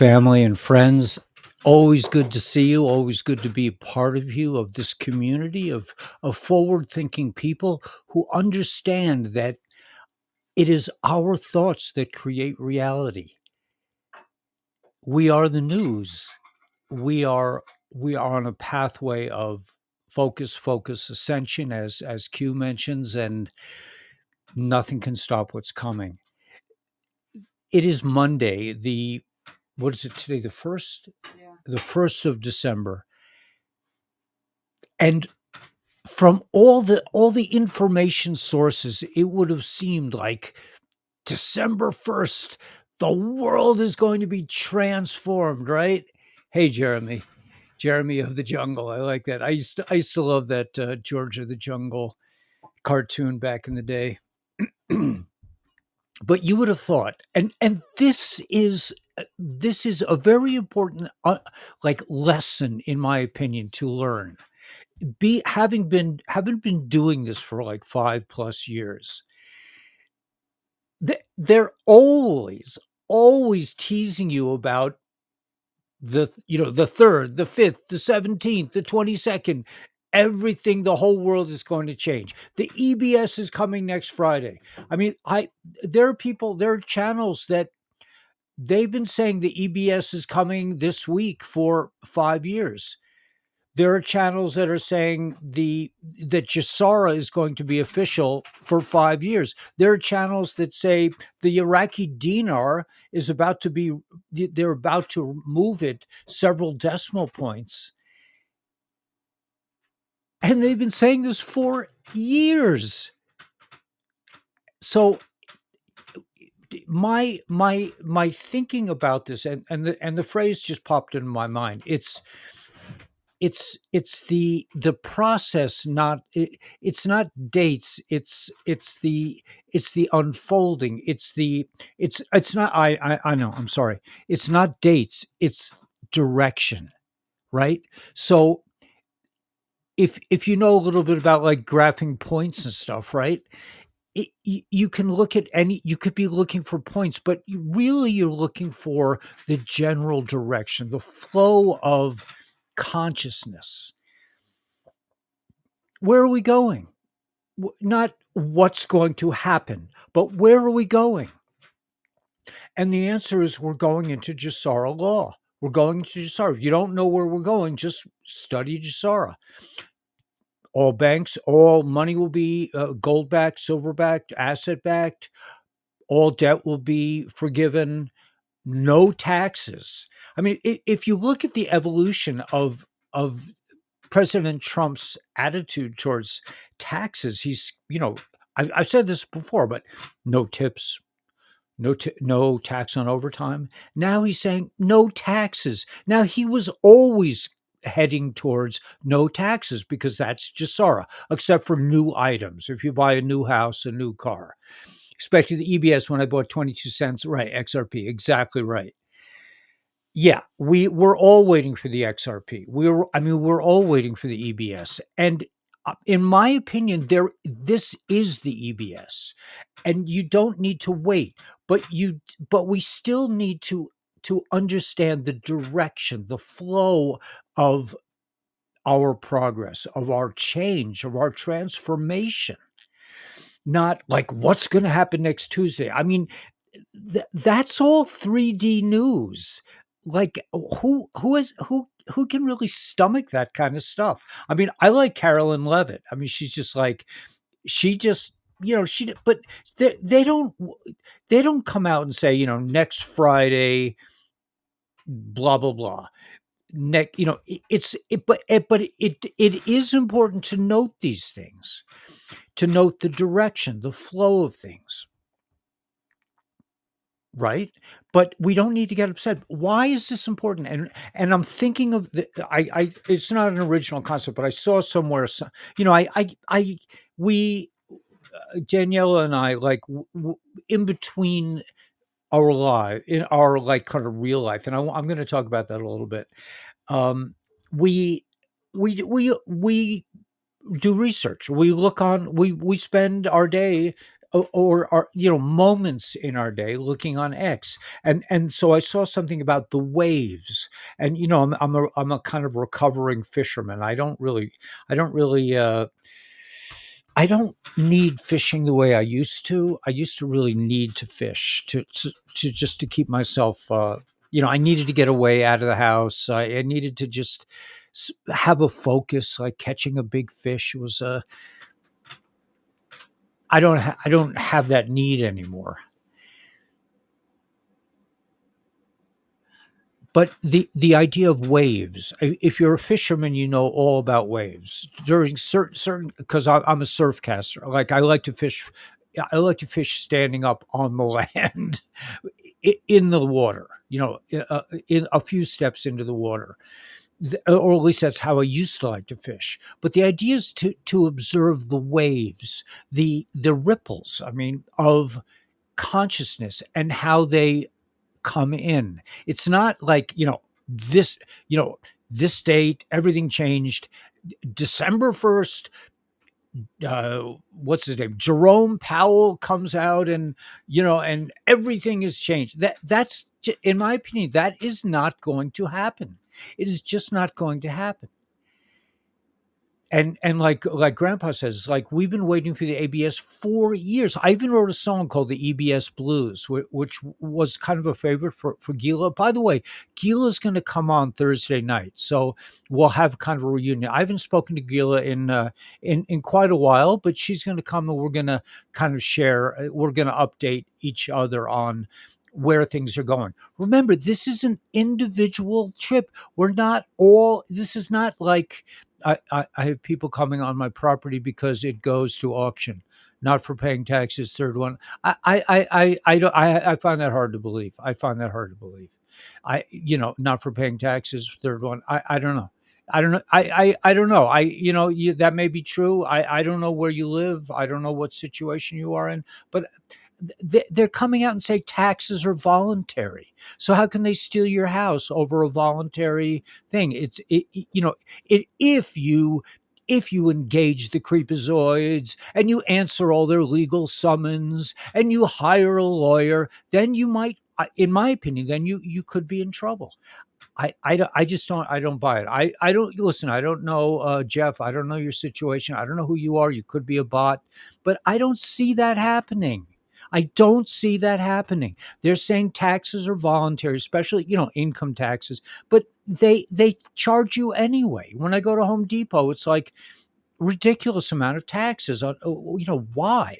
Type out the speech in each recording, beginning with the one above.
family, and friends. Always good to see you. Always good to be a part of you, of this community of forward thinking people who understand that it is our thoughts that create reality. We are the news. We are we are on a pathway of focus, ascension, as Q mentions, and nothing can stop what's coming. It is Monday. The What is it today? The first of December. And from all the information sources, it would have seemed like December 1st, the world is going to be transformed, right? Hey, Jeremy of the Jungle. I like that. I used to love that George of the Jungle cartoon back in the day. But you would have thought, and this is a very important like lesson, in my opinion, to learn. Be having been doing this for like 5 plus years, they're always teasing you about the third, the fifth, the 17th, the 22nd. Everything, the whole world is going to change. The EBS is coming next Friday. I mean, I there are channels that they've been saying the EBS is coming this week for 5 years. There are channels that are saying the that Jassara is going to be official for 5 years. There are channels that say the Iraqi dinar is about to be they're about to move it several decimal points. And they've been saying this for years. So my thinking about this, and the phrase just popped into my mind. It's the process, it's not dates. It's the unfolding. It's not I know, I'm sorry. It's not dates, it's direction, right? So if you know a little bit about like graphing points and stuff, right? You can look at you could be looking for points, but you're looking for the general direction, the flow of consciousness. Where are we going? Not what's going to happen, but where are we going? And the answer is we're going into Jassara law. We're going into Jassara. If you don't know where we're going, just study Jassara. All banks, all money will be gold backed, silver backed, asset backed. All debt will be forgiven. No taxes. I mean, if you look at the evolution of President Trump's attitude towards taxes, I've said this before, but no tips, no tax on overtime. Now he's saying no taxes. Now he was always heading towards no taxes because that's Jassara, except for new items. If you buy a new house, a new car, especially the EBS when I bought 22 cents, right? XRP, exactly right. Yeah, we're all waiting for the XRP. We're all waiting for the EBS, and in my opinion, this is the EBS, and you don't need to wait, but we still need to understand the direction, the flow of our progress, of our change, of our transformation. Not like what's going to happen next Tuesday. I mean, that's all 3D news. Like who can really stomach that kind of stuff? I mean, I like Carolyn Levitt. I mean, she's just like she just she but they don't come out and say next Friday blah blah blah. But it is important to note these things, to note the direction, the flow of things, right? But we don't need to get upset. Why is this important? And I'm thinking of it's not an original concept, but I saw somewhere, we Daniela and I, like in between our life, in our like kind of real life, and I'm going to talk about that a little bit. Um, we we do research. We spend our day or moments in our day looking on X. And so I saw something about the waves. And I'm a kind of recovering fisherman. I don't need fishing the way I used to. I used to really need to fish to just to keep myself. I needed to get away out of the house. I needed to just have a focus, like catching a big fish was a. I don't have that need anymore. But the idea of waves, if you're a fisherman, you know all about waves. During certain, because I'm a surf caster, like I like to fish standing up on the land, in the water, in a few steps into the water. Or at least that's how I used to like to fish. But the idea is to observe the waves, the ripples, I mean, of consciousness and how they come in. It's not like, this, this date, everything changed. December 1st, what's his name? Jerome Powell comes out and everything has changed. In my opinion, that is not going to happen. It is just not going to happen. And like grandpa says, like we've been waiting for the ABS for years. I even wrote a song called the EBS Blues, which was kind of a favorite for Gila. By the way, Gila's going to come on Thursday night, so we'll have kind of a reunion. I haven't spoken to Gila in quite a while, but she's going to come and we're going to kind of share. We're going to update each other on where things are going. Remember, this is an individual trip. We're not all. This is not like I have people coming on my property because it goes to auction, not for paying taxes. Third one, I don't. I find that hard to believe. I find that hard to believe. Not for paying taxes. Third one, I don't know. I don't know. I don't know. That may be true. I don't know where you live. I don't know what situation you are in, but they're coming out and say taxes are voluntary. So how can they steal your house over a voluntary thing? If you engage the creepazoids and you answer all their legal summons and you hire a lawyer, then you might, in my opinion, then you could be in trouble. I just don't buy it. I don't listen. I don't know, Jeff. I don't know your situation. I don't know who you are. You could be a bot, but I don't see that happening. I don't see that happening. They're saying taxes are voluntary, especially income taxes, but they charge you anyway. When I go to Home Depot, it's like ridiculous amount of taxes. Why?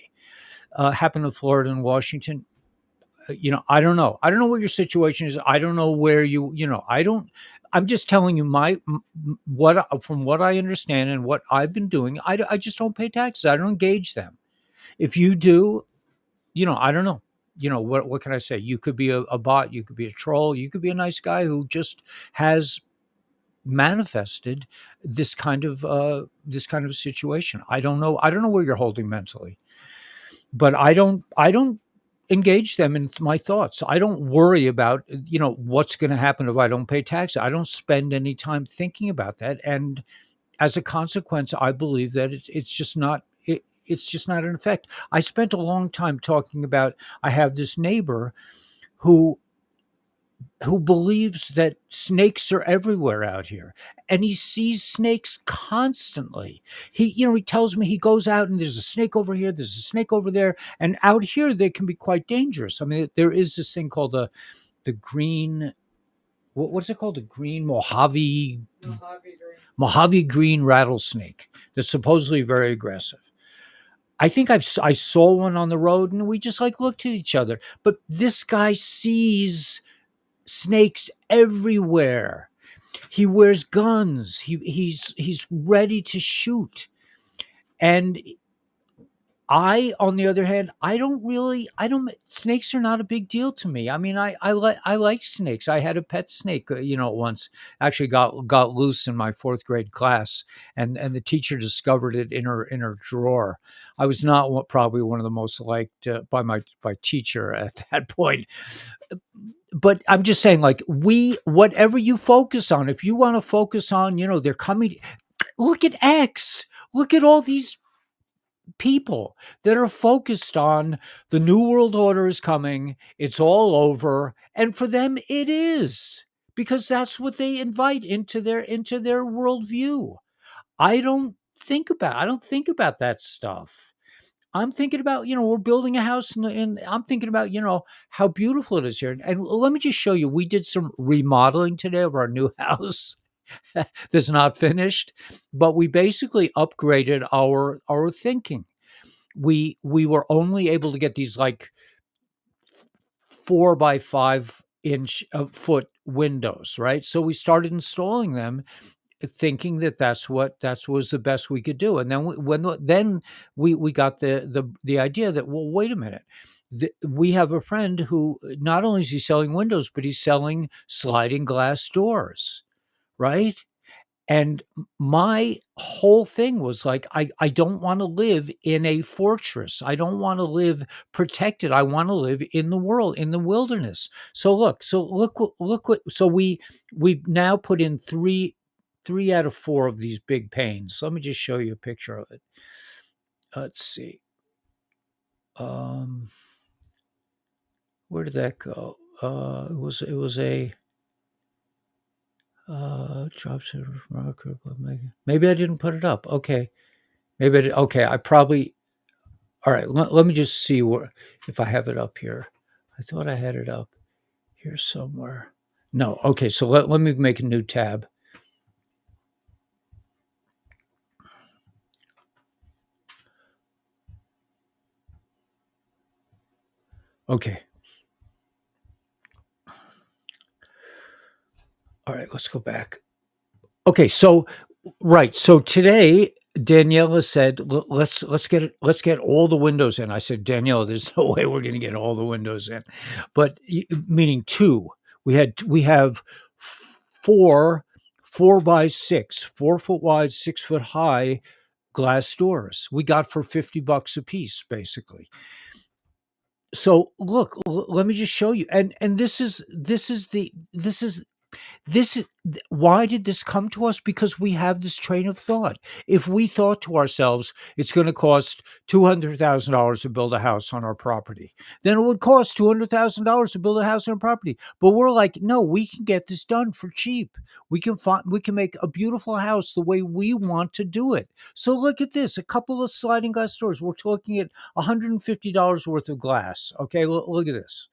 Happened in Florida and Washington. I don't know. I don't know what your situation is. I don't know where I don't. I'm just telling you from what I understand and what I've been doing. I just don't pay taxes. I don't engage them. If you do, I don't know. What can I say? You could be a bot. You could be a troll. You could be a nice guy who just has manifested this kind of situation. I don't know. I don't know where you're holding mentally, but I don't engage them in my thoughts. I don't worry about, what's going to happen if I don't pay taxes. I don't spend any time thinking about that. And as a consequence, I believe that it's just not an effect. I spent a long time talking about, I have this neighbor who believes that snakes are everywhere out here, and he sees snakes constantly. He tells me he goes out and there's a snake over here, there's a snake over there, and out here they can be quite dangerous. I mean, there is this thing called the green, what's it called? The green Mojave green rattlesnake that's supposedly very aggressive. I think I saw one on the road and we just like looked at each other. But this guy sees snakes everywhere. He wears guns. He's ready to shoot. And on the other hand, snakes are not a big deal to me. I mean, I like snakes. I had a pet snake, once actually got loose in my fourth grade class, and the teacher discovered it in her drawer. I was not probably one of the most liked by teacher at that point. But I'm just saying, like, whatever you focus on, if you want to focus on, they're coming. Look at X. Look at all these people that are focused on the new world order is coming, it's all over, and for them it is, because that's what they invite into their worldview. I don't think about that stuff. I'm thinking about, we're building a house, and I'm thinking about, how beautiful it is here. And let me just show you, we did some remodeling today of our new house that's not finished, but we basically upgraded our thinking. We were only able to get these like 4 by 5 inch foot windows, right? So we started installing them, thinking that that was the best we could do. And then we got the idea that, well, wait a minute. We have a friend who not only is he selling windows, but he's selling sliding glass doors, right? And my whole thing was like, I don't want to live in a fortress. I don't want to live protected. I want to live in the world, in the wilderness. So we've now put in three out of four of these big panes. Let me just show you a picture of it. Let's see. Where did that go? It was a drops in maybe I didn't put it up. Okay. Maybe I did. Okay, I probably. All right, let me just see if I have it up here. I thought I had it up here somewhere. No. Okay, so let me make a new tab. Okay. All right, let's go back. Okay, so right. So today Daniela said, let's get all the windows in." I said, "Daniela, there's no way we're going to get all the windows in," but meaning two. We have four 4 by 6, 4 foot wide, 6 foot high glass doors. We got for $50 a piece, basically. So look, let me just show you. And this is why did this come to us? Because we have this train of thought. If we thought to ourselves, it's going to cost $200,000 to build a house on our property, then it would cost $200,000 to build a house on our property. But we're like, no, we can get this done for cheap. We can make a beautiful house the way we want to do it. So look at this: a couple of sliding glass doors. We're talking at $150 worth of glass. Okay, look at this.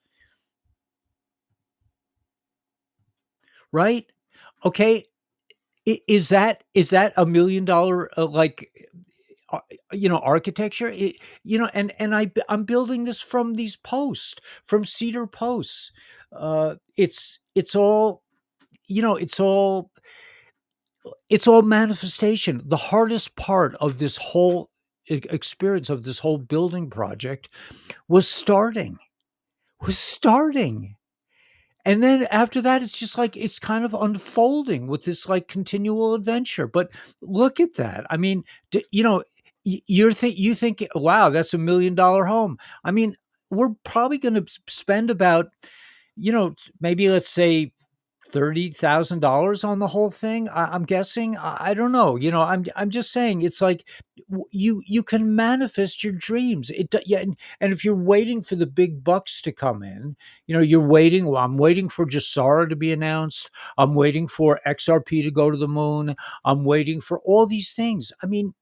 Right? Okay, is that $1 million architecture? I'm building this from these posts, from cedar posts. It's all you know. It's all manifestation. The hardest part of this whole experience, of this whole building project, was starting. Was starting. And then after that, it's just like it's kind of unfolding with this like continual adventure. But look at that. I mean, you think, wow, that's $1 million home. I mean, we're probably going to spend about, maybe let's say $30,000 on the whole thing. I'm guessing. I don't know. I'm just saying. It's like you can manifest your dreams. Yeah, and if you're waiting for the big bucks to come in, you're waiting. Well, I'm waiting for Jasara to be announced. I'm waiting for XRP to go to the moon. I'm waiting for all these things. I mean,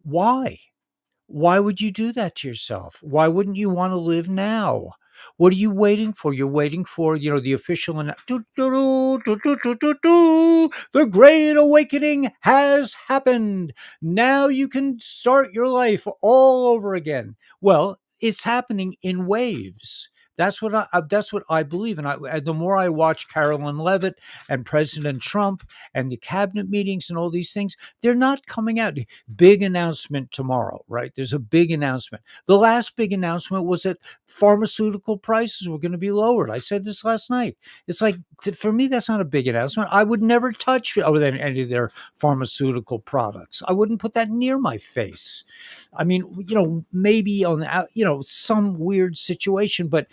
why? Why would you do that to yourself? Why wouldn't you want to live now? What are you waiting for? You're waiting for, the official the great awakening has happened. Now you can start your life all over again. Well, it's happening in waves. That's what I believe. And the more I watch Carolyn Levitt and President Trump and the cabinet meetings and all these things, they're not coming out. Big announcement tomorrow, right? There's a big announcement. The last big announcement was that pharmaceutical prices were going to be lowered. I said this last night. It's like, for me, that's not a big announcement. I would never touch any of their pharmaceutical products. I wouldn't put that near my face. I mean, maybe on some weird situation, but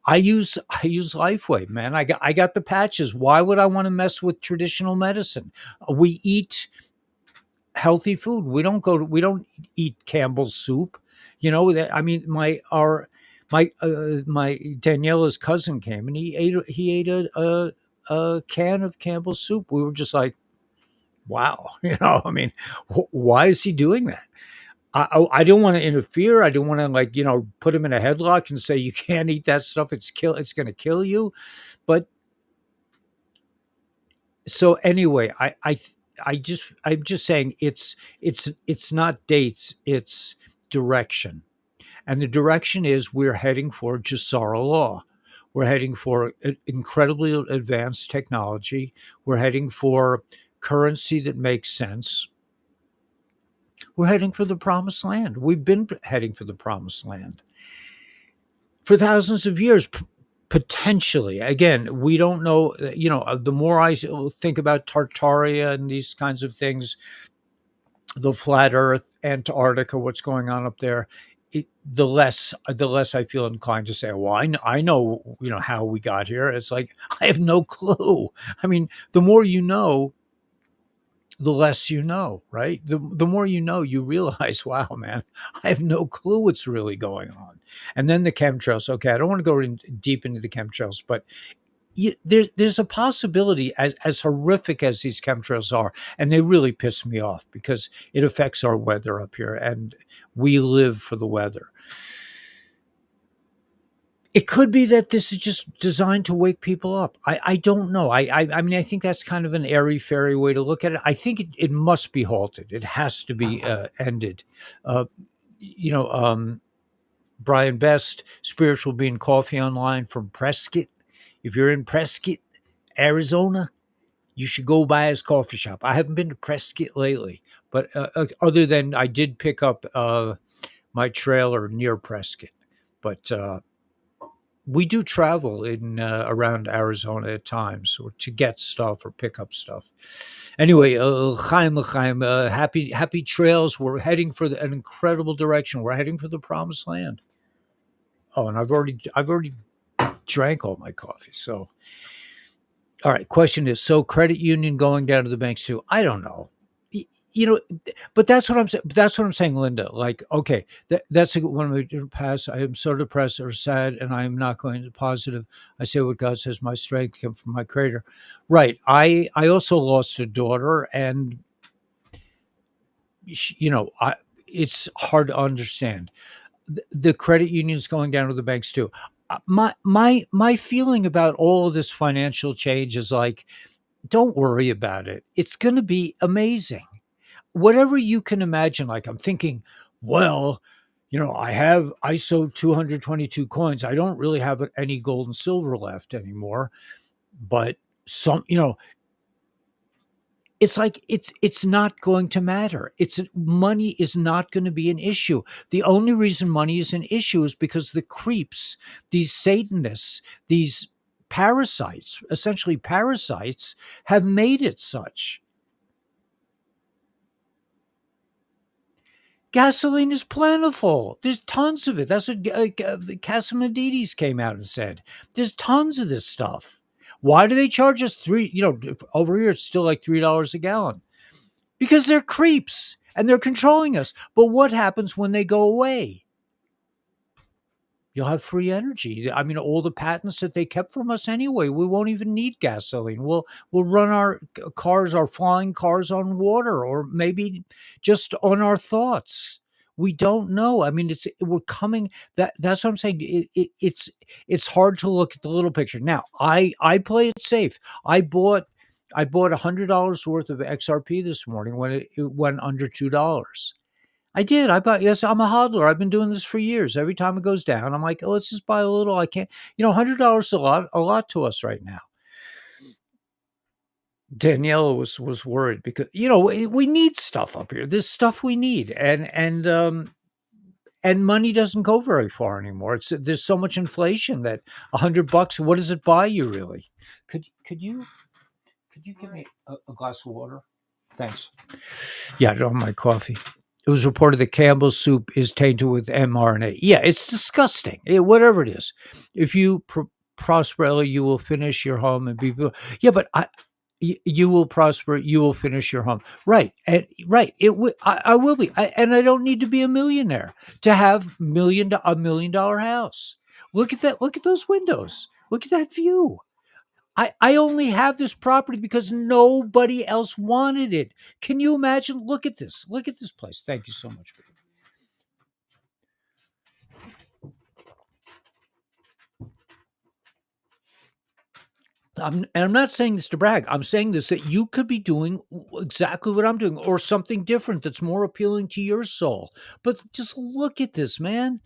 I use Lifeway, man. I got the patches. Why would I want to mess with traditional medicine? We eat healthy food. We don't eat Campbell's soup. I mean, my Daniela's cousin came and he ate a can of Campbell's soup. We were just like, wow, I mean, why is he doing that? I don't want to interfere. I don't want to, like, put him in a headlock and say you can't eat that stuff. It's going to kill you. But so anyway, I'm just saying it's not dates, it's direction. And the direction is we're heading for Jassara law. We're heading for incredibly advanced technology. We're heading for currency that makes sense. We're heading for the promised land. We've been heading for the promised land for thousands of years, potentially. Again, we don't know. The more I think about Tartaria and these kinds of things, the flat Earth, Antarctica, what's going on up there, the less I feel inclined to say, well, I know, how we got here. It's like I have no clue. I mean, the more you know, the less you know, right? The more you know, you realize, wow, man, I have no clue what's really going on. And then the chemtrails. Okay, I don't want to go deep into the chemtrails, but there's a possibility, as horrific as these chemtrails are, and they really piss me off because it affects our weather up here, and we live for the weather. It could be that this is just designed to wake people up. I don't know. I mean, I think that's kind of an airy fairy way to look at it. I think it must be halted. It has to be ended. Uh, you know, Brian Best, Spiritual Bean Coffee Online from Prescott. If you're in Prescott, Arizona, you should go by his coffee shop. I haven't been to Prescott lately, but other than I did pick up my trailer near Prescott. But we do travel in around Arizona at times, or to get stuff or pick up stuff. Anyway, Chaim L'chaim, happy trails. We're heading for an incredible direction. We're heading for the promised land. Oh, and I've already drank all my coffee. So, all right. Question is: so credit union going down to the banks too? I don't know. Y- You know, but that's what I'm saying. That's what I'm saying, Linda. Like, okay, that's one of my past. I am so depressed or sad, and I am not going to positive. I say what God says. My strength comes from my Creator. Right. I also lost a daughter, and it's hard to understand. The credit unions going down to the banks too. My feeling about all of this financial change is like, don't worry about it. It's going to be amazing. Whatever you can imagine. Like, I'm thinking, well, I have ISO 222 coins. I don't really have any gold and silver left anymore, but some, it's like it's not going to matter. It's Money is not going to be an issue. The only reason money is an issue is because the creeps, these Satanists, these parasites, essentially parasites, have made it such. Gasoline is plentiful. There's tons of it. That's what Casamadides came out and said. There's tons of this stuff. Why do they charge us three? Over here it's still like $3 a gallon because they're creeps and they're controlling us. But what happens when they go away? You'll have free energy. I mean, all the patents that they kept from us anyway, we won't even need gasoline. We'll run our cars, our flying cars, on water, or maybe just on our thoughts. We don't know. I mean, we're coming. That's what I'm saying. It's hard to look at the little picture. Now, I play it safe. I bought $100 worth of XRP this morning when it went under $2. I did. I bought. Yes, I'm a hodler. I've been doing this for years. Every time it goes down, I'm like, oh, let's just buy a little. I can't. $100 is a lot to us right now. Daniela was worried because we need stuff up here. There's stuff we need, and money doesn't go very far anymore. There's so much inflation that $100, what does it buy you really? Could you give me a glass of water? Thanks. Yeah, I don't have my coffee. It was reported that Campbell's soup is tainted with mRNA. Yeah, it's disgusting. Whatever it is. If you prosper, you will finish your home and be. Yeah, but You will prosper. You will finish your home. Right. And right. I will be. And I don't need to be a millionaire to have a $1 million house. Look at that. Look at those windows. Look at that view. I only have this property because nobody else wanted it. Can you imagine? Look at this. Look at this place. Thank you so much. And I'm not saying this to brag. I'm saying this that you could be doing exactly what I'm doing or something different that's more appealing to your soul. But just look at this, man.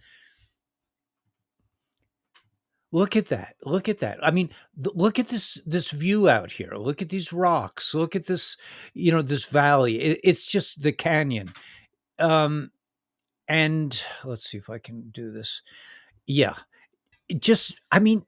Look at that. Look at that. I mean, look at this view out here. Look at these rocks. Look at this, this valley. It's just the canyon. Um and let's see if I can do this. Yeah. Just I mean,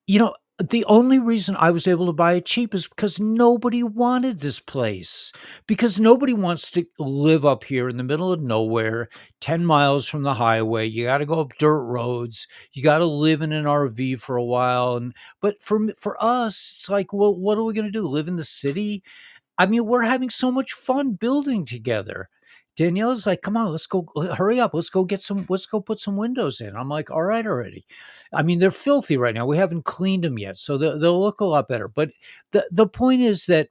You know, the only reason I was able to buy it cheap is because nobody wanted this place. Because nobody wants to live up here in the middle of nowhere, 10 miles from the highway. You got to go up dirt roads. You got to live in an RV for a while. But for us, it's like, well, what are we going to do? Live in the city? I mean, we're having so much fun building together. Danielle's like, come on, let's go, hurry up. Let's go put some windows in. I'm like, all right, already. I mean, they're filthy right now. We haven't cleaned them yet. So they'll look a lot better. But the point is that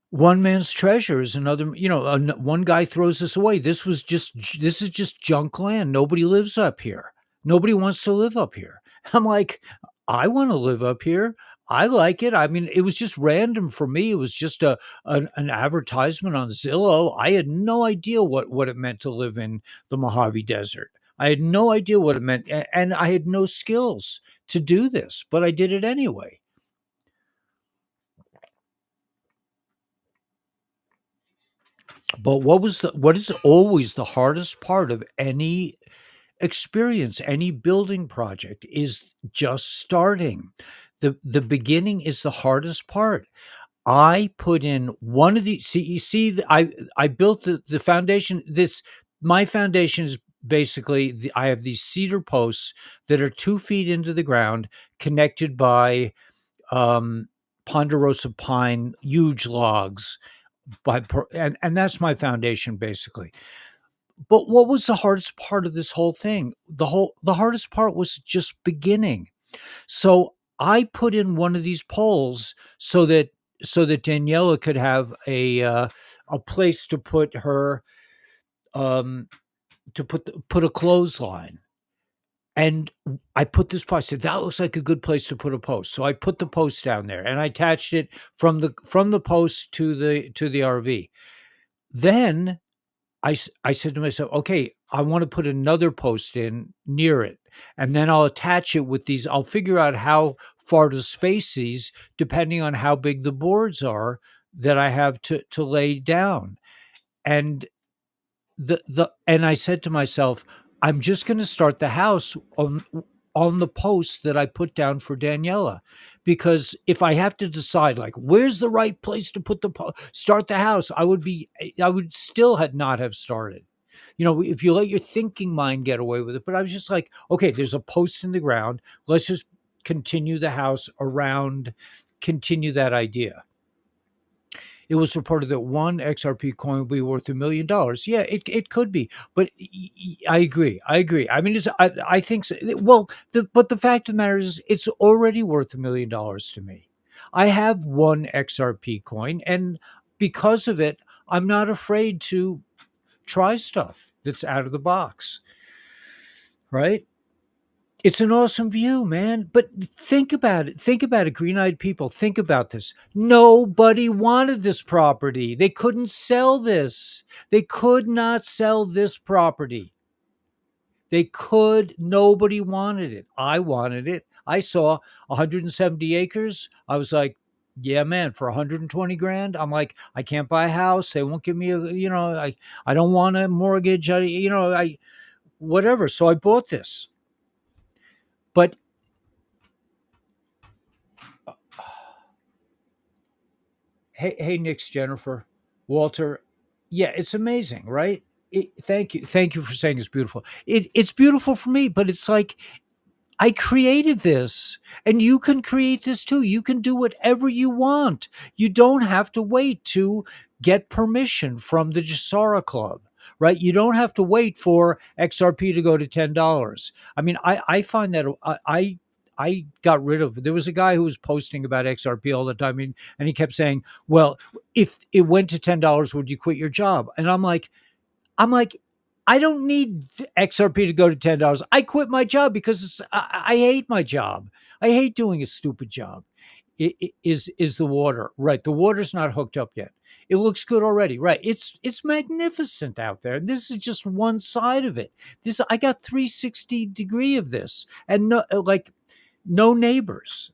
one man's treasure is another, one guy throws this away. This is just junk land. Nobody lives up here. Nobody wants to live up here. I'm like, I want to live up here. I like it. I mean, it was just random for me. It was just an advertisement on Zillow. I had no idea what it meant to live in the Mojave Desert. I had no idea what it meant, and I had no skills to do this, but I did it anyway. But what is always the hardest part of any experience, any building project is just starting. The beginning is the hardest part. I put in one of the see you see I built the foundation. This My foundation is basically I have these cedar posts that are 2 feet into the ground, connected by um ponderosa pine, huge logs, and that's my foundation basically. But what was the hardest part of this whole thing? The hardest part was just beginning. So I put in one of these poles so that Daniela could have a place to put her um put a clothesline. And I put this post. I said that looks like a good place to put a post. So I put the post down there and I attached it from the post to the RV. Then I said to myself, okay, I want to put another post in near it. And then I'll attach it with these. I'll figure out how far to space these depending on how big the boards are that I have to lay down. And and I said to myself, I'm just going to start the house on the posts that I put down for Daniela, because if I have to decide like where's the right place to put start the house, I would still had not have started. If you let your thinking mind get away with it. But I was just like, okay, there's a post in the ground. Let's just continue the house around, continue that idea. It was reported that one XRP coin will be worth $1 million. Yeah, it could be, but I agree. I agree. I mean, I think so. Well, but the fact of the matter is, it's already worth $1 million to me. I have one XRP coin, and because of it, I'm not afraid to try stuff that's out of the box. Right? It's an awesome view, man. But think about it. Think about it, green-eyed people. Think about this. Nobody wanted this property. They couldn't sell this. They could not sell this property. Nobody wanted it. I wanted it. I saw 170 acres. I was like, yeah, man, for 120 grand. I'm like, I can't buy a house. They won't give me I don't want a mortgage. Whatever. So I bought this. But hey, Nick's Jennifer, Walter. Yeah, it's amazing, right? Thank you for saying it's beautiful. It's beautiful for me, but it's like I created this, and you can create this too. You can do whatever you want. You don't have to wait to get permission from the Jasara Club, right? You don't have to wait for XRP to go to $10. I mean, I find that I got rid of. There was a guy who was posting about XRP all the time, and he kept saying, "Well, if it went to $10, would you quit your job?" And I'm like, I don't need XRP to go to $10. I quit my job because I hate my job. I hate doing a stupid job. Is the water right? The water's not hooked up yet. It looks good already, right? It's magnificent out there. This is just one side of it. This I got 360-degree of this, and no, like no neighbors.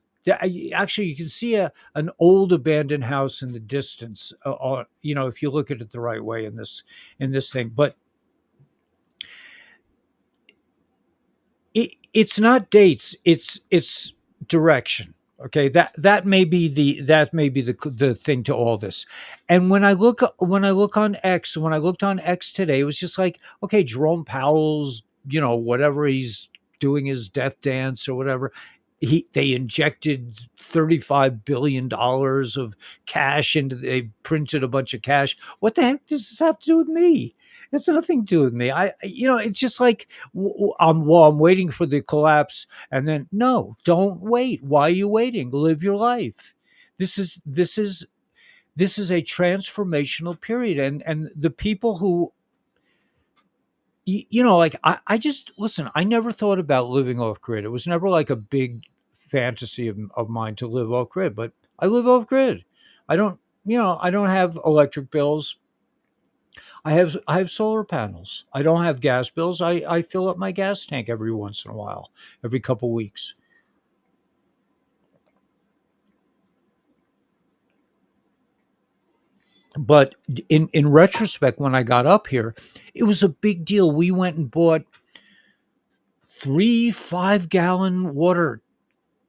Actually, you can see an old abandoned house in the distance. If you look at it the right way in this thing, but it's not dates, it's direction. Okay, that may be the thing to all this. And when I looked on X today, it was just like, okay, Jerome Powell's, whatever he's doing, his death dance or whatever, they injected $35 billion of cash into, they printed a bunch of cash. What the heck does this have to do with me? It's nothing to do with me. It's just like, I'm waiting for the collapse, and then no, don't wait. Why are you waiting? Live your life. This is a transformational period, and the people who, like, I just listen. I never thought about living off grid. It was never like a big fantasy of mine to live off grid, but I live off grid. I don't, I don't have electric bills. I have solar panels. I don't have gas bills. I fill up my gas tank every once in a while, every couple weeks. But in retrospect, when I got up here, it was a big deal. We went and bought 3 5-gallon water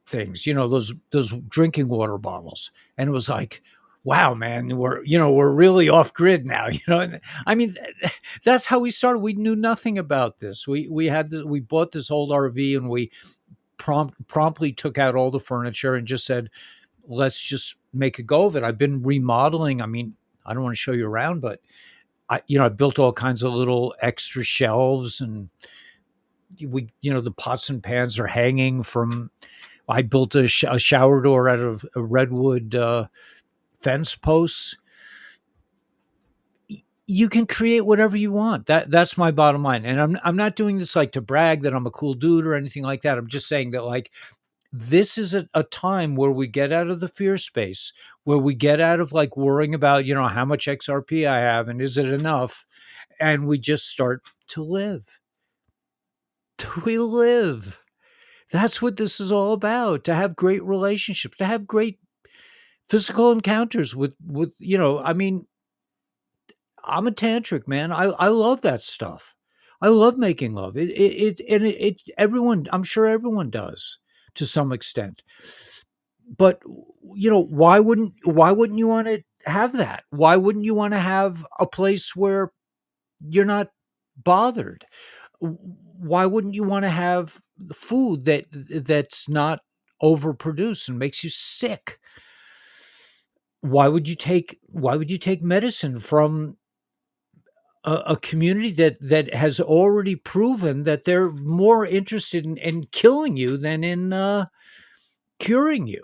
things, those drinking water bottles, and it was like, wow, man, we're really off grid now. And I mean, that's how we started. We knew nothing about this. We bought this old RV, and we promptly took out all the furniture and just said, let's just make a go of it. I've been remodeling. I mean, I don't want to show you around, but I built all kinds of little extra shelves, and the pots and pans are hanging from. I built a shower door out of a redwood fence posts. You can create whatever you want. That's my bottom line. And I'm not doing this like to brag that I'm a cool dude or anything like that. I'm just saying that, like, this is a time where we get out of the fear space, where we get out of like worrying about, how much XRP I have and is it enough, and we just start to live. We live. That's what this is all about. To have great relationships, to have great physical encounters with I mean, I'm a tantric, man. I love that stuff. I love making love. Everyone, I'm sure everyone does to some extent. But why wouldn't you want to have that? Why wouldn't you want to have a place where you're not bothered? Why wouldn't you want to have the food that's not overproduced and makes you sick? Why would you take medicine from a community that has already proven that they're more interested in killing you than in curing you?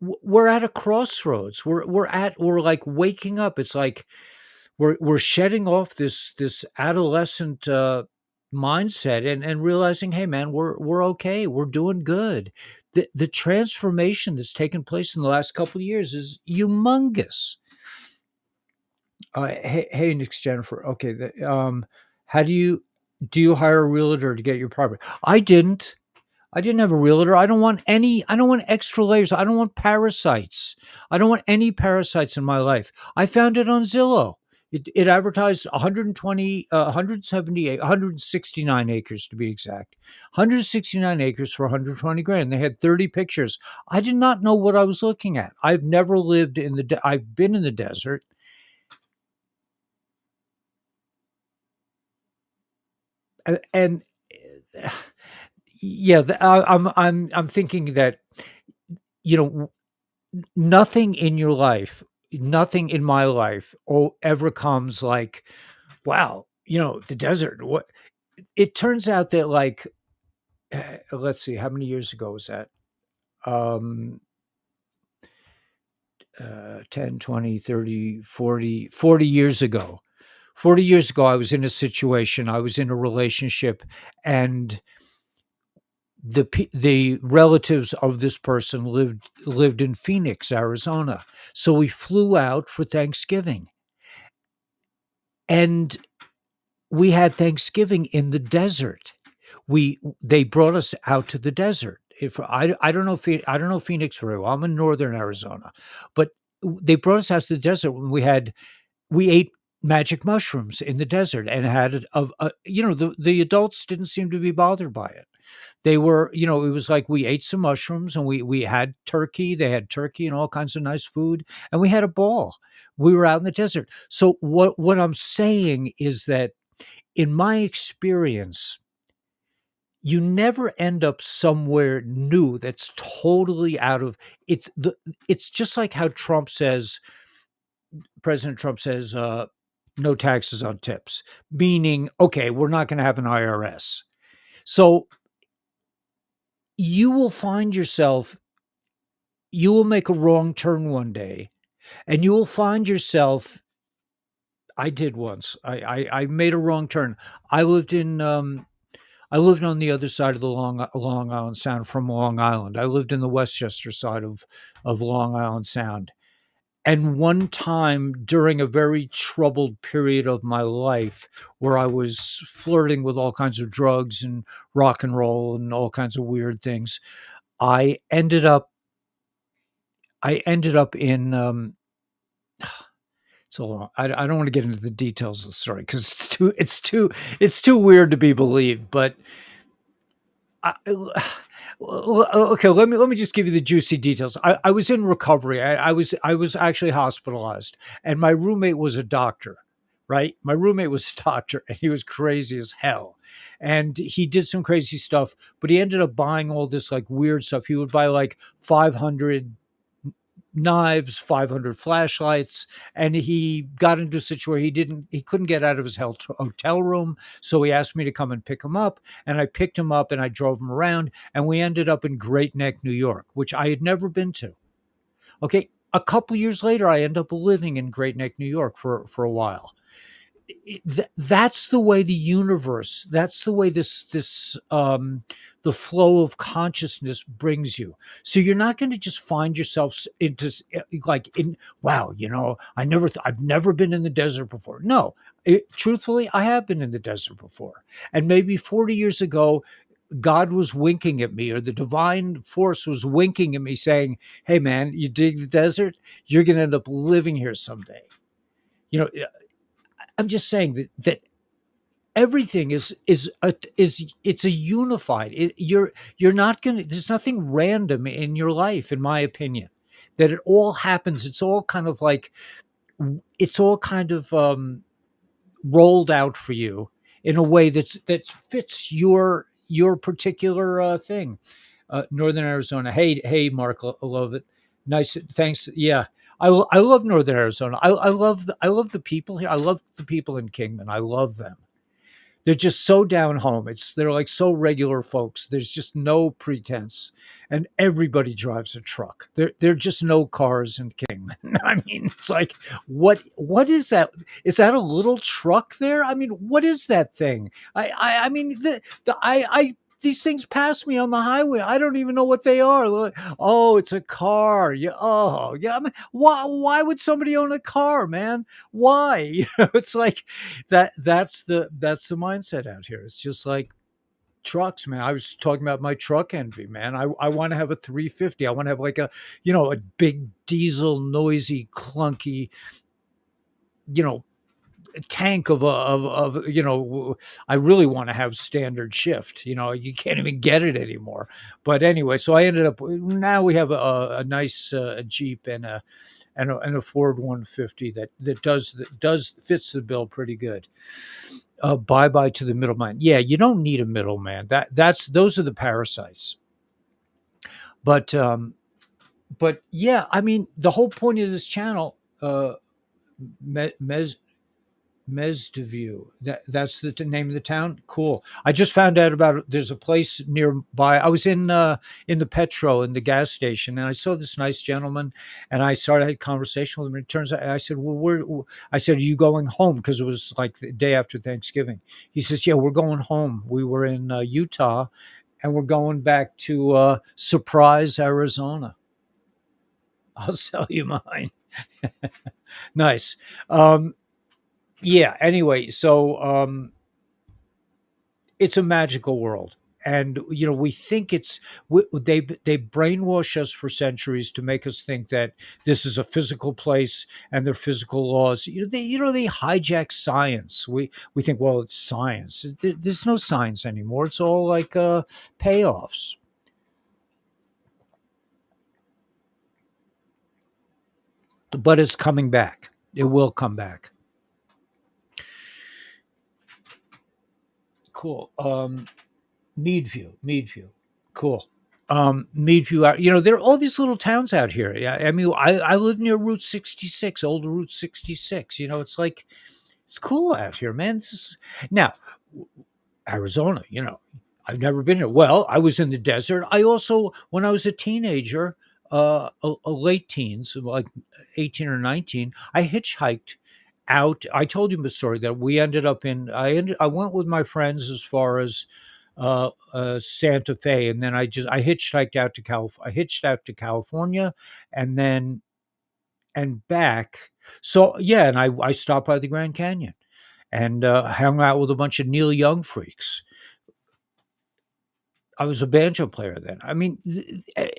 We're at a crossroads. We're like waking up. It's like we're shedding off this adolescent mindset, and realizing, hey man, we're okay. We're doing good. The transformation that's taken place in the last couple of years is humongous. Hey, Nick, Jennifer. Okay, how do you hire a realtor to get your property? I didn't have a realtor. I don't want extra layers. I don't want parasites. I don't want any parasites in my life. I found it on Zillow. It advertised 120, 178, 169 acres to be exact. 169 acres for 120 grand. They had 30 pictures. I did not know what I was looking at. I've never lived in I've been in the desert. And Yeah, I'm thinking that, you know, nothing in your life, nothing in my life, ever comes like, wow, the desert. What it turns out that, like, let's see, how many years ago was that? Um, 10, 20, 30, 40 years ago. 40 years ago, I was in a situation, I was in a relationship, and the relatives of this person lived in Phoenix, Arizona. So we flew out for Thanksgiving, and we had Thanksgiving in the desert. They brought us out to the desert. If I don't know, I don't know Phoenix very well. I'm in northern Arizona, but they brought us out to the desert when we ate magic mushrooms in the desert and had the adults didn't seem to be bothered by it. They were, it was like we ate some mushrooms and we had turkey. They had turkey and all kinds of nice food, and we had a ball. We were out in the desert. So what I'm saying is that, in my experience, you never end up somewhere new that's totally out of it's just like how President Trump says, no taxes on tips, meaning, okay, we're not going to have an IRS. So you will find yourself, you will make a wrong turn one day, and you will find yourself. I did once. I made a wrong turn. I lived in I lived on the other side of the Long Island Sound from Long Island. I lived in the Westchester side of Long Island Sound. And one time during a very troubled period of my life, where I was flirting with all kinds of drugs and rock and roll and all kinds of weird things, I ended up in so long. I don't want to get into the details of the story because it's too weird to be believed. But I, okay, let me just give you the juicy details. I was in recovery. I was actually hospitalized, and my roommate was a doctor. Right, my roommate was a doctor, and he was crazy as hell, and he did some crazy stuff. But he ended up buying all this like weird stuff. He would buy like 500 knives, 500 flashlights, and he got into a situation where he couldn't get out of his hotel room, so he asked me to come and pick him up, and I picked him up and I drove him around, and we ended up in Great Neck, New York, which I had never been to. Okay, a couple years later, I end up living in Great Neck, New York for a while. That's the way the universe, that's the way the flow of consciousness brings you. So you're not going to just find yourself into like in wow, I've never been in the desert before. No, truthfully, I have been in the desert before, and maybe 40 years ago, God was winking at me, or the divine force was winking at me, saying, hey man, you dig the desert, you're going to end up living here someday. you know I'm just saying that everything is it's a unified. You're not gonna. There's nothing random in your life, in my opinion. That it all happens. It's all kind of rolled out for you in a way that fits your particular thing. Northern Arizona. Hey, Mark, I love it. Nice, thanks. Yeah, I love Northern Arizona. I love the people here. I love the people in Kingman. I love them. They're just so down home. They're like so regular folks. There's just no pretense, and everybody drives a truck. There are just no cars in Kingman. I mean, it's like what is that? Is that a little truck there? I mean, what is that thing? I mean, these things pass me on the highway. I don't even know what they are. Like, oh, it's a car. Yeah. Oh, yeah. I mean, why would somebody own a car, man? Why? It's like that's the mindset out here. It's just like trucks, man. I was talking about my truck envy, man. I want to have a 350. I want to have like a big diesel, noisy, clunky, you know, tank of I really want to have standard shift. You can't even get it anymore. But anyway, so I ended up now we have a nice Jeep and a Ford 150 that does fits the bill pretty good. Bye bye to the middleman. Yeah, you don't need a middleman. Those are the parasites. But yeah, I mean the whole point of this channel, Mes Mesdeview. That's the name of the town. Cool. I just found out about it. There's a place nearby. I was in the Petro in the gas station, and I saw this nice gentleman, and I started a conversation with him. And it turns out I said, "Well, I said, "Are you going home?" Because it was like the day after Thanksgiving. He says, "Yeah, we're going home. We were in Utah, and we're going back to Surprise, Arizona." I'll sell you mine. Nice. Yeah. Anyway, so it's a magical world, and we think they brainwash us for centuries to make us think that this is a physical place and there are physical laws. They hijack science. We think, well, it's science. There's no science anymore. It's all like payoffs. But it's coming back. It will come back. Cool. Meadview. Cool. Meadview out. There are all these little towns out here. Yeah, I mean, I live near Route 66, old Route 66. It's like it's cool out here, man. Now Arizona. I've never been here. Well, I was in the desert. I also, when I was a teenager, a late teens, like 18 or 19, I hitchhiked out. I told you the story that we ended up in. I went with my friends as far as Santa Fe, and then I hitchhiked out to I hitched out to California, and then and back. So yeah, and I stopped by the Grand Canyon and hung out with a bunch of Neil Young freaks. I was a banjo player then. I mean,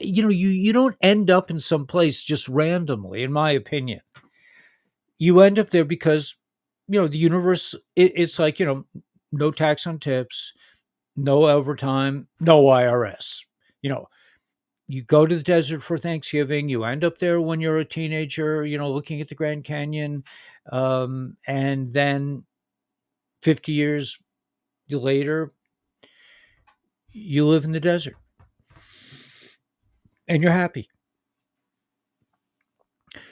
you don't end up in some place just randomly, in my opinion. You end up there because the universe. It's like no tax on tips, no overtime, no IRS. You know, you go to the desert for Thanksgiving. You end up there when you're a teenager. Looking at the Grand Canyon, and then 50 years later, you live in the desert and you're happy.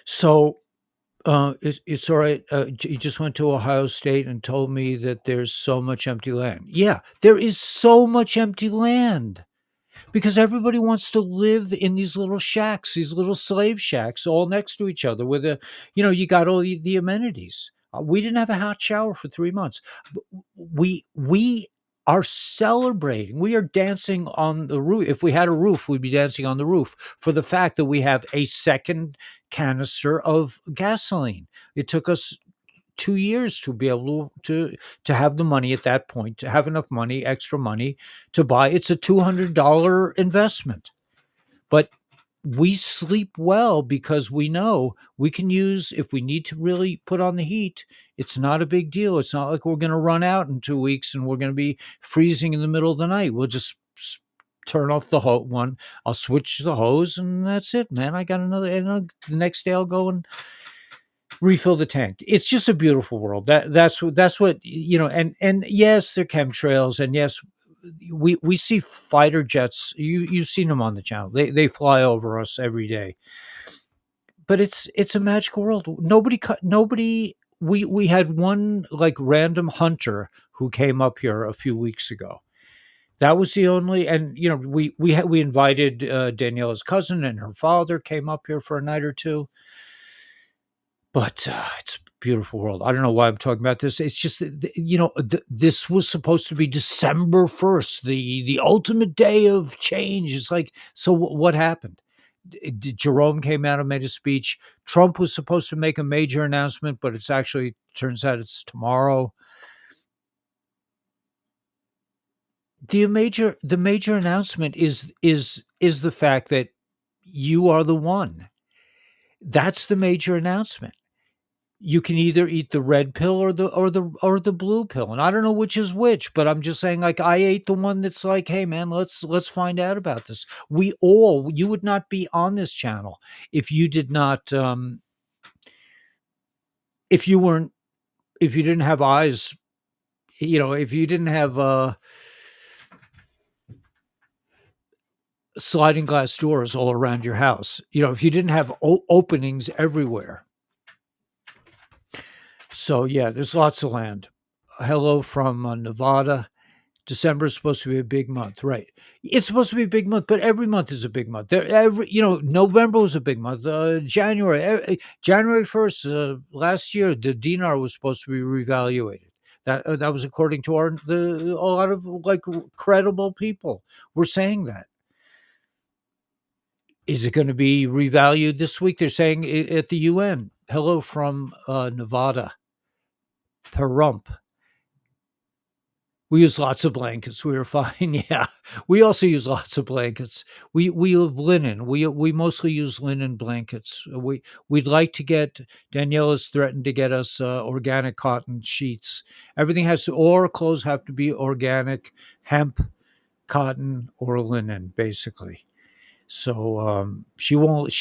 So it's all right. You just went to Ohio State and told me that there's so much empty land. Yeah, there is so much empty land because everybody wants to live in these little shacks, these little slave shacks, all next to each other. With you got all the amenities. We didn't have a hot shower for 3 months. We are celebrating. We are dancing on the roof. If we had a roof, we'd be dancing on the roof for the fact that we have a second canister of gasoline. It took us 2 years to be able to have the money at that point, to have enough money, extra money to buy. It's a $200 investment, but we sleep well because we know we can use, if we need to really put on the heat, it's not a big deal. It's not like we're going to run out in 2 weeks and we're going to be freezing in the middle of the night. We'll just turn off the one. I'll switch the hose and that's it, man. I got another. And the next day I'll go and refill the tank. It's just a beautiful world. That's what and yes, they're chemtrails, and yes, we see fighter jets. You've seen them on the channel. They fly over us every day. But it's a magical world. Nobody. We had one like random hunter who came up here a few weeks ago. That was the only, and we invited Daniela's cousin and her father came up here for a night or two. But it's a beautiful world. I don't know why I'm talking about this. It's just that, this was supposed to be December 1st, the ultimate day of change. It's like, so what happened? Jerome came out and made a speech. Trump was supposed to make a major announcement, but it's actually turns out it's tomorrow. The major announcement is the fact that you are the one. That's the major announcement. You can either eat the red pill or the blue pill, and I don't know which is which, but I'm just saying, like, I ate the one that's like, hey man, let's find out about this. You would not be on this channel if you did not if you weren't if you didn't have eyes, if you didn't have sliding glass doors all around your house, if you didn't have openings everywhere. So yeah, there's lots of land. Hello from Nevada. December is supposed to be a big month, right? It's supposed to be a big month, but every month is a big month. November was a big month. January 1st last year, the dinar was supposed to be reevaluated. That was according to a lot of like credible people were saying that. Is it going to be revalued this week? They're saying at the UN. Hello from Nevada, Pahrump. We use lots of blankets. We were fine. Yeah, we also use lots of blankets. We have linen. We mostly use linen blankets. We'd like to get. Danielle has threatened to get us organic cotton sheets. Everything all our clothes have to be organic, hemp, cotton, or linen, basically. So she won't.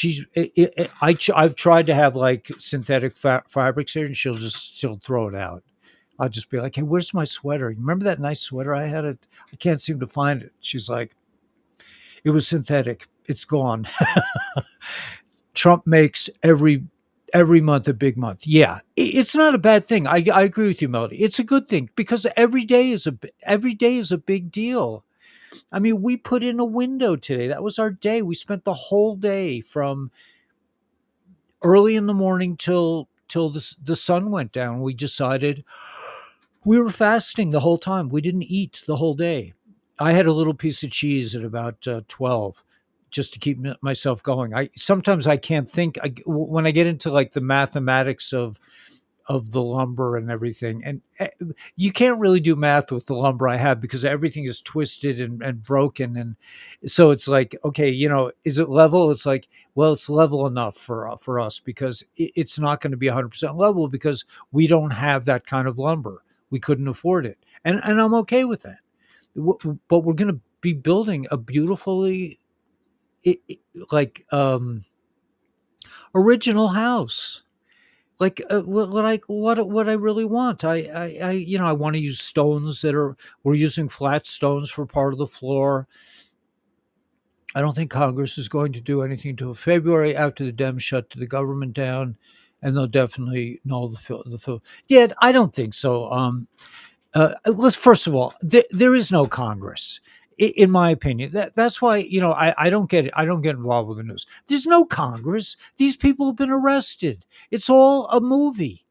I've tried to have like synthetic fabrics here, and she'll throw it out. I'll just be like, hey, where's my sweater? You remember that nice sweater I had? I can't seem to find it. She's like, it was synthetic. It's gone. Trump makes every month a big month. Yeah, it's not a bad thing. I agree with you, Melody. It's a good thing because every day is a big deal. I mean, we put in a window today. That was our day. We spent the whole day from early in the morning till the sun went down. We decided we were fasting the whole time. We didn't eat the whole day. I had a little piece of cheese at about 12 just to keep myself going. Sometimes I can't think when I get into like the mathematics of the lumber and everything. And you can't really do math with the lumber I have because everything is twisted and broken. And so it's like, okay, is it level? It's like, well, it's level enough for us because it's not going to be 100% level because we don't have that kind of lumber. We couldn't afford it. And I'm okay with that. But we're going to be building a beautifully like original house. Like what I really want. I want to use stones we're using flat stones for part of the floor. I don't think Congress is going to do anything until February after the Dems shut the government down, and they'll definitely know the. Yeah, I don't think so. Let's first of all, there is no Congress, in my opinion. That's why I don't get it. I don't get involved with the news. There's no Congress. These people have been arrested. It's all a movie.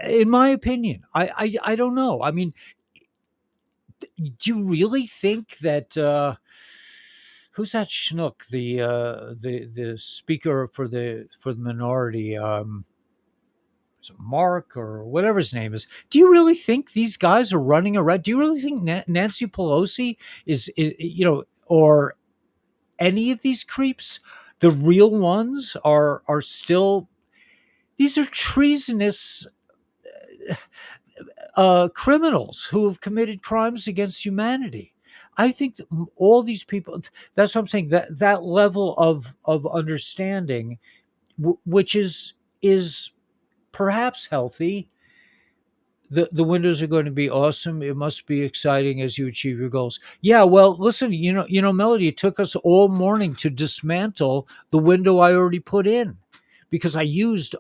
In my opinion, I don't know. I mean, do you really think that? Who's that schnook? The speaker for the minority. Mark or whatever his name is. Do you really think these guys are running around? Do you really think Nancy Pelosi is or any of these creeps, the real ones, are still? These are treasonous criminals who have committed crimes against humanity. I think that all these people. That's what I'm saying. That level of understanding, which is perhaps healthy. The windows are going to be awesome. It must be exciting as you achieve your goals. Yeah, well, listen, Melody, it took us all morning to dismantle the window I already put in because I used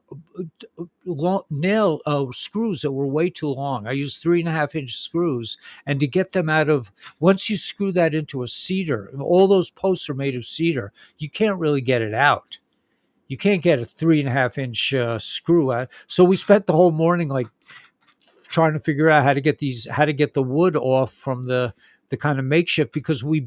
nail screws that were way too long. I used 3.5-inch screws, and to get them out of, once you screw that into a cedar, all those posts are made of cedar, you can't really get it out. You can't get a 3.5-inch screw out. So we spent the whole morning like trying to figure out how to get the wood off from the kind of makeshift, because we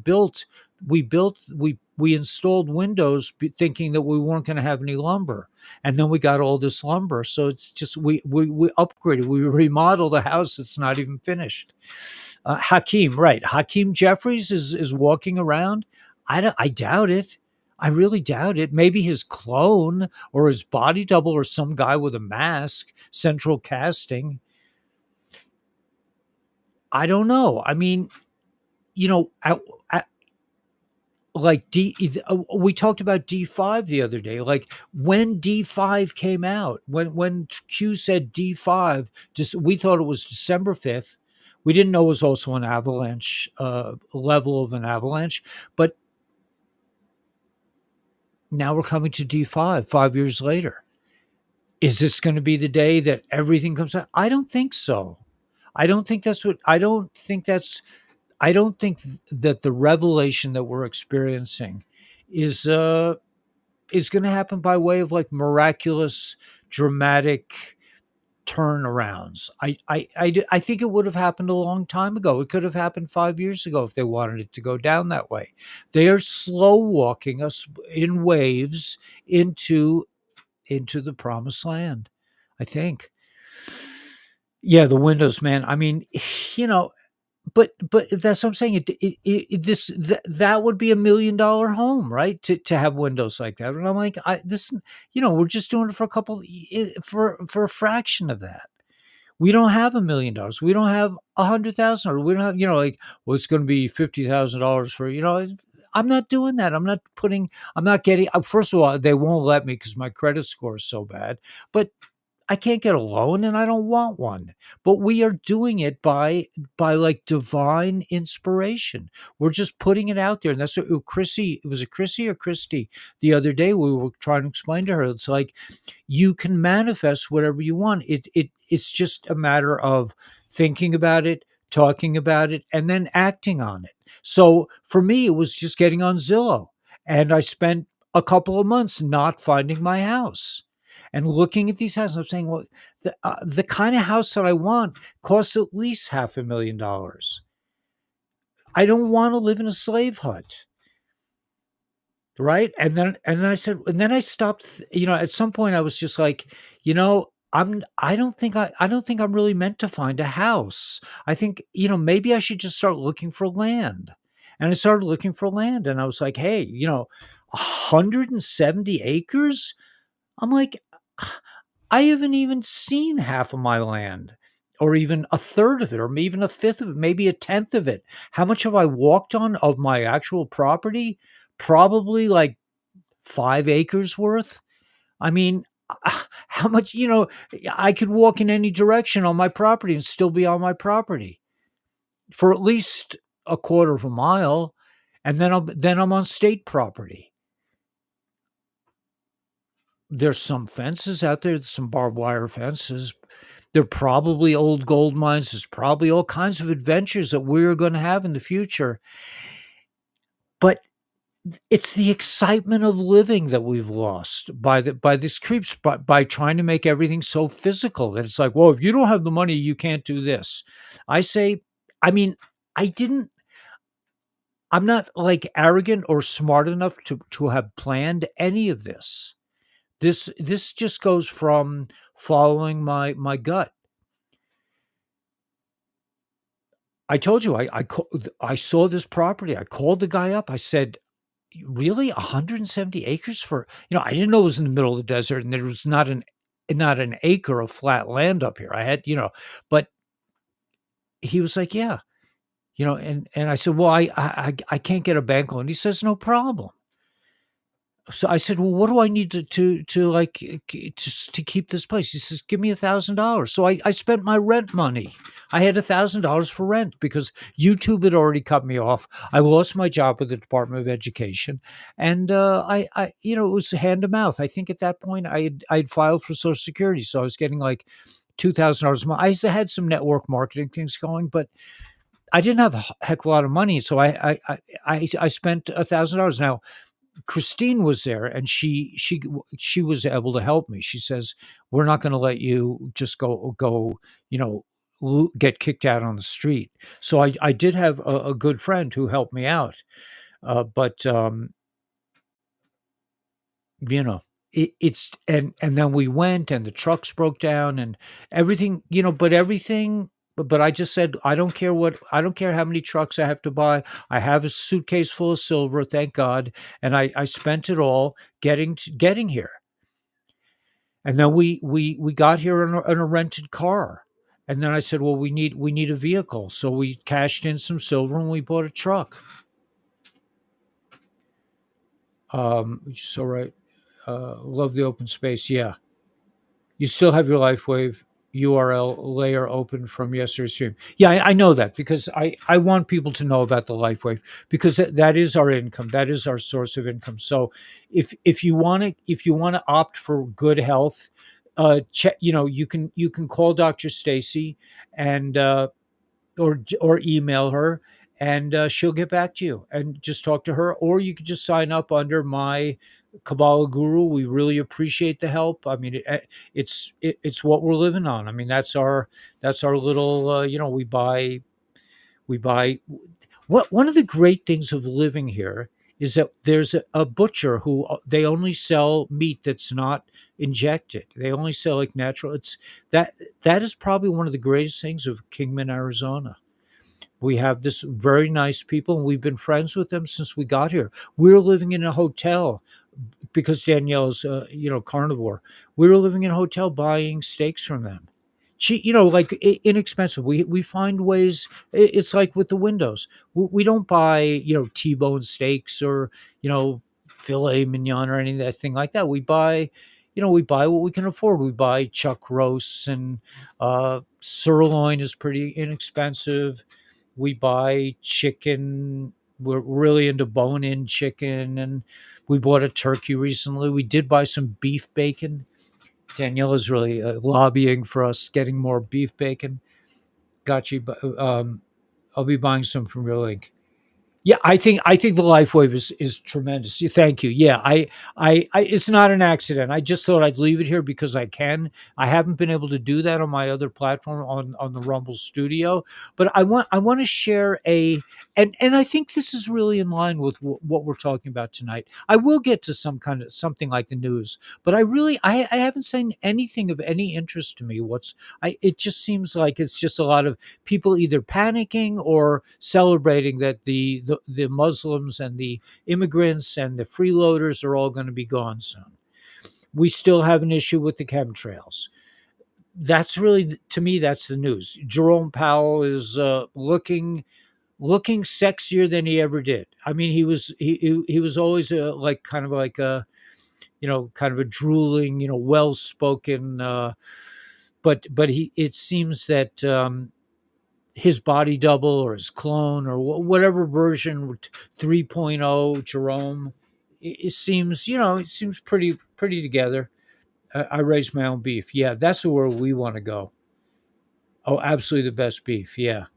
installed windows thinking that we weren't going to have any lumber, and then we got all this lumber. So it's just we upgraded, we remodeled a house that's not even finished. Hakeem Jeffries is walking around. I doubt it. I really doubt it. Maybe his clone or his body double or some guy with a mask, central casting. I don't know. I mean, you know, like we talked about D5 the other day. Like when D5 came out, when Q said D5, just we thought it was December 5th. We didn't know it was also an avalanche level of an avalanche, but now we're coming to D5 5 years later. Is this going to be the day that everything comes out? I don't think so. I don't think that's what I don't think that's I don't think that the revelation that we're experiencing is going to happen by way of like miraculous, dramatic turnarounds. I think it would have happened a long time ago. It could have happened 5 years ago if they wanted it to go down that way. They are slow walking us in waves into the promised land. I think. Yeah, the windows, man. I mean, you know, but that's what I'm saying. That would be $1 million home, right? To have windows like that. And I'm like, we're just doing it for a couple for a fraction of that. We don't have $1 million. We don't have 100,000, or we don't have, like, well, it's going to be $50,000 for, I'm not doing that. I'm not getting, first of all, they won't let me because my credit score is so bad, but I can't get a loan and I don't want one. But we are doing it by like divine inspiration. We're just putting it out there. And that's what Chrissy, was it Chrissy or Christy the other day? We were trying to explain to her. It's like you can manifest whatever you want. It's just a matter of thinking about it, talking about it, and then acting on it. So for me, it was just getting on Zillow. And I spent a couple of months not finding my house and looking at these houses. I'm saying, well, the kind of house that I want costs at least $500,000. I don't want to live in a slave hut, right? And then I stopped. At some point, I was just like, I don't think I'm really meant to find a house. I think maybe I should just start looking for land. And I started looking for land, and I was like, hey, 170 acres. I'm like, I haven't even seen half of my land, or even a third of it, or even a fifth of it, maybe a tenth of it. How much have I walked on of my actual property? Probably like 5 acres worth. I mean, how much, I could walk in any direction on my property and still be on my property for at least a quarter of a mile. And then I'm on state property. There's some fences out there, some barbed wire fences. There are probably old gold mines. There's probably all kinds of adventures that we're going to have in the future. But it's the excitement of living that we've lost by these creeps, by trying to make everything so physical. And it's like, well, if you don't have the money, you can't do this. I say, I mean, I didn't. I'm not like arrogant or smart enough to have planned any of this. This just goes from following my gut. I told you I saw this property. I called the guy up. I said, "Really, 170 acres for?" I didn't know it was in the middle of the desert, and there was not an acre of flat land up here. I had, but he was like, "Yeah," and I said, "Well, I can't get a bank loan." He says, "No problem." So I said, "Well, what do I need to like to keep this place?" He says, "Give me $1,000." So I spent my rent money. I had $1,000 for rent because YouTube had already cut me off. I lost my job with the Department of Education, and it was hand to mouth. I think at that point I'd filed for Social Security, so I was getting like $2,000 a month. I had some network marketing things going, but I didn't have a heck of a lot of money, so I spent $1,000. Now Christine was there, and she was able to help me. She says, "We're not going to let you just go, get kicked out on the street." So I did have a good friend who helped me out. But you know, it's and then we went, and the trucks broke down, and everything, but everything but I just said, I don't care how many trucks I have to buy. I have a suitcase full of silver, thank God, and I spent it all getting here. And then we got here in a rented car. And then I said, well, we need a vehicle, so we cashed in some silver and we bought a truck. So right, love the open space. Yeah, you still have your LifeWave URL layer open from yesterday's stream. Yeah, I know that because I want people to know about the LifeWave because that is our income. That is our source of income. So if you want to opt for good health, check. You can call Dr. Stacy and or email her, and she'll get back to you, and just talk to her, or you could just sign up under my Kabbalah Guru. We really appreciate the help. I mean, it's what we're living on. I mean, that's our little, we buy what one of the great things of living here is that there's a butcher who, they only sell meat that's not injected. They only sell like natural. That that is probably one of the greatest things of Kingman, Arizona. We have this very nice people, and we've been friends with them since we got here. We're living in a hotel because Danielle's, carnivore. We were living in a hotel buying steaks from them. Cheap, like inexpensive. We find ways. It's like with the windows. We don't buy, T-bone steaks or, filet mignon or anything like that. We buy what we can afford. We buy chuck roasts, and sirloin is pretty inexpensive. We buy chicken. We're really into bone-in chicken, and we bought a turkey recently. We did buy some beef bacon. Danielle is really lobbying for us getting more beef bacon. Got you. But I'll be buying some from your link. Yeah, I think the LifeWave is tremendous. Thank you. Yeah, it's not an accident. I just thought I'd leave it here because I can. I haven't been able to do that on my other platform, on the Rumble Studio, but I want to share and I think this is really in line with what we're talking about tonight. I will get to some kind of something like the news, but I haven't seen anything of any interest to me. It just seems like it's just a lot of people either panicking or celebrating that the Muslims and the immigrants and the freeloaders are all going to be gone soon. We still have an issue with the chemtrails. That's really, to me, that's the news. Jerome Powell is looking sexier than he ever did. I mean, he was always like kind of like a, kind of a drooling, well spoken. But he it seems that his body double or his clone or whatever version 3.0 Jerome, it seems pretty together. I raise my own beef. Yeah, that's where we want to go. Oh, absolutely the best beef. Yeah.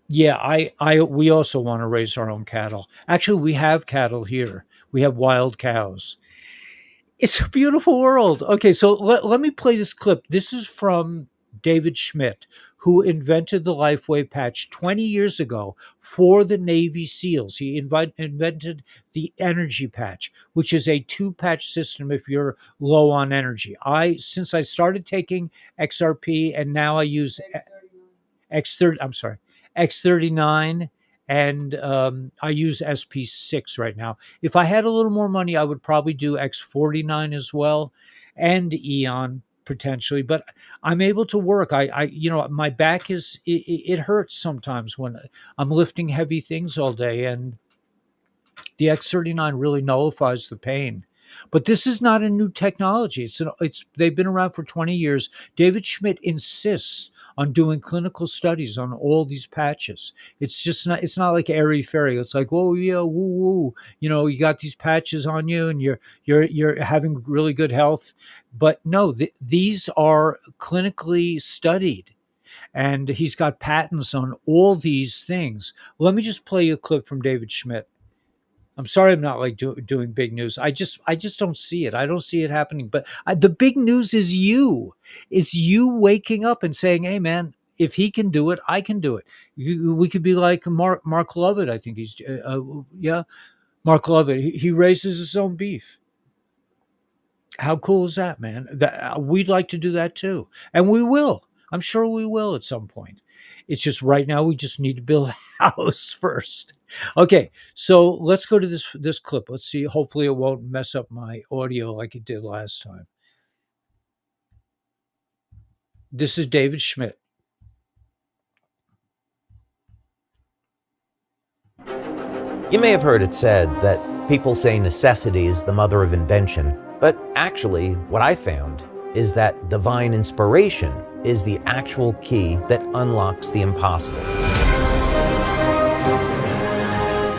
Yeah, we also want to raise our own cattle. Actually, we have cattle here. We have wild cows. It's a beautiful world. Okay, so let me play this clip. This is from David Schmidt, who invented the LifeWave patch 20 years ago for the Navy SEALs. He invented the energy patch, which is a two-patch system if you're low on energy. Since I started taking XRP, and now I use X30, I'm sorry, X39, and I use SP6 right now. If I had a little more money, I would probably do X49 as well, and Eon potentially. But I'm able to work. My back it hurts sometimes when I'm lifting heavy things all day, and the X39 really nullifies the pain. But this is not a new technology. They've been around for 20 years. David Schmidt insists on doing clinical studies on all these patches. It's not like airy fairy. It's like, whoa, yeah, woo woo. You got these patches on you, and you're having really good health. But no, these are clinically studied, and he's got patents on all these things. Let me just play you a clip from David Schmidt. I'm sorry, I'm not like doing big news. I just don't see it. I don't see it happening. But the big news is you waking up and saying, "Hey, man, if he can do it, I can do it." We could be like Mark Lovett. I think he's yeah, Mark Lovett. He raises his own beef. How cool is that, man? We'd like to do that too, and we will. I'm sure we will at some point. It's just right now we just need to build a house first. Okay, so let's go to this clip. Let's see. Hopefully, it won't mess up my audio like it did last time. This is David Schmidt. You may have heard it said that people say necessity is the mother of invention, but actually, what I found is that divine inspiration is the actual key that unlocks the impossible.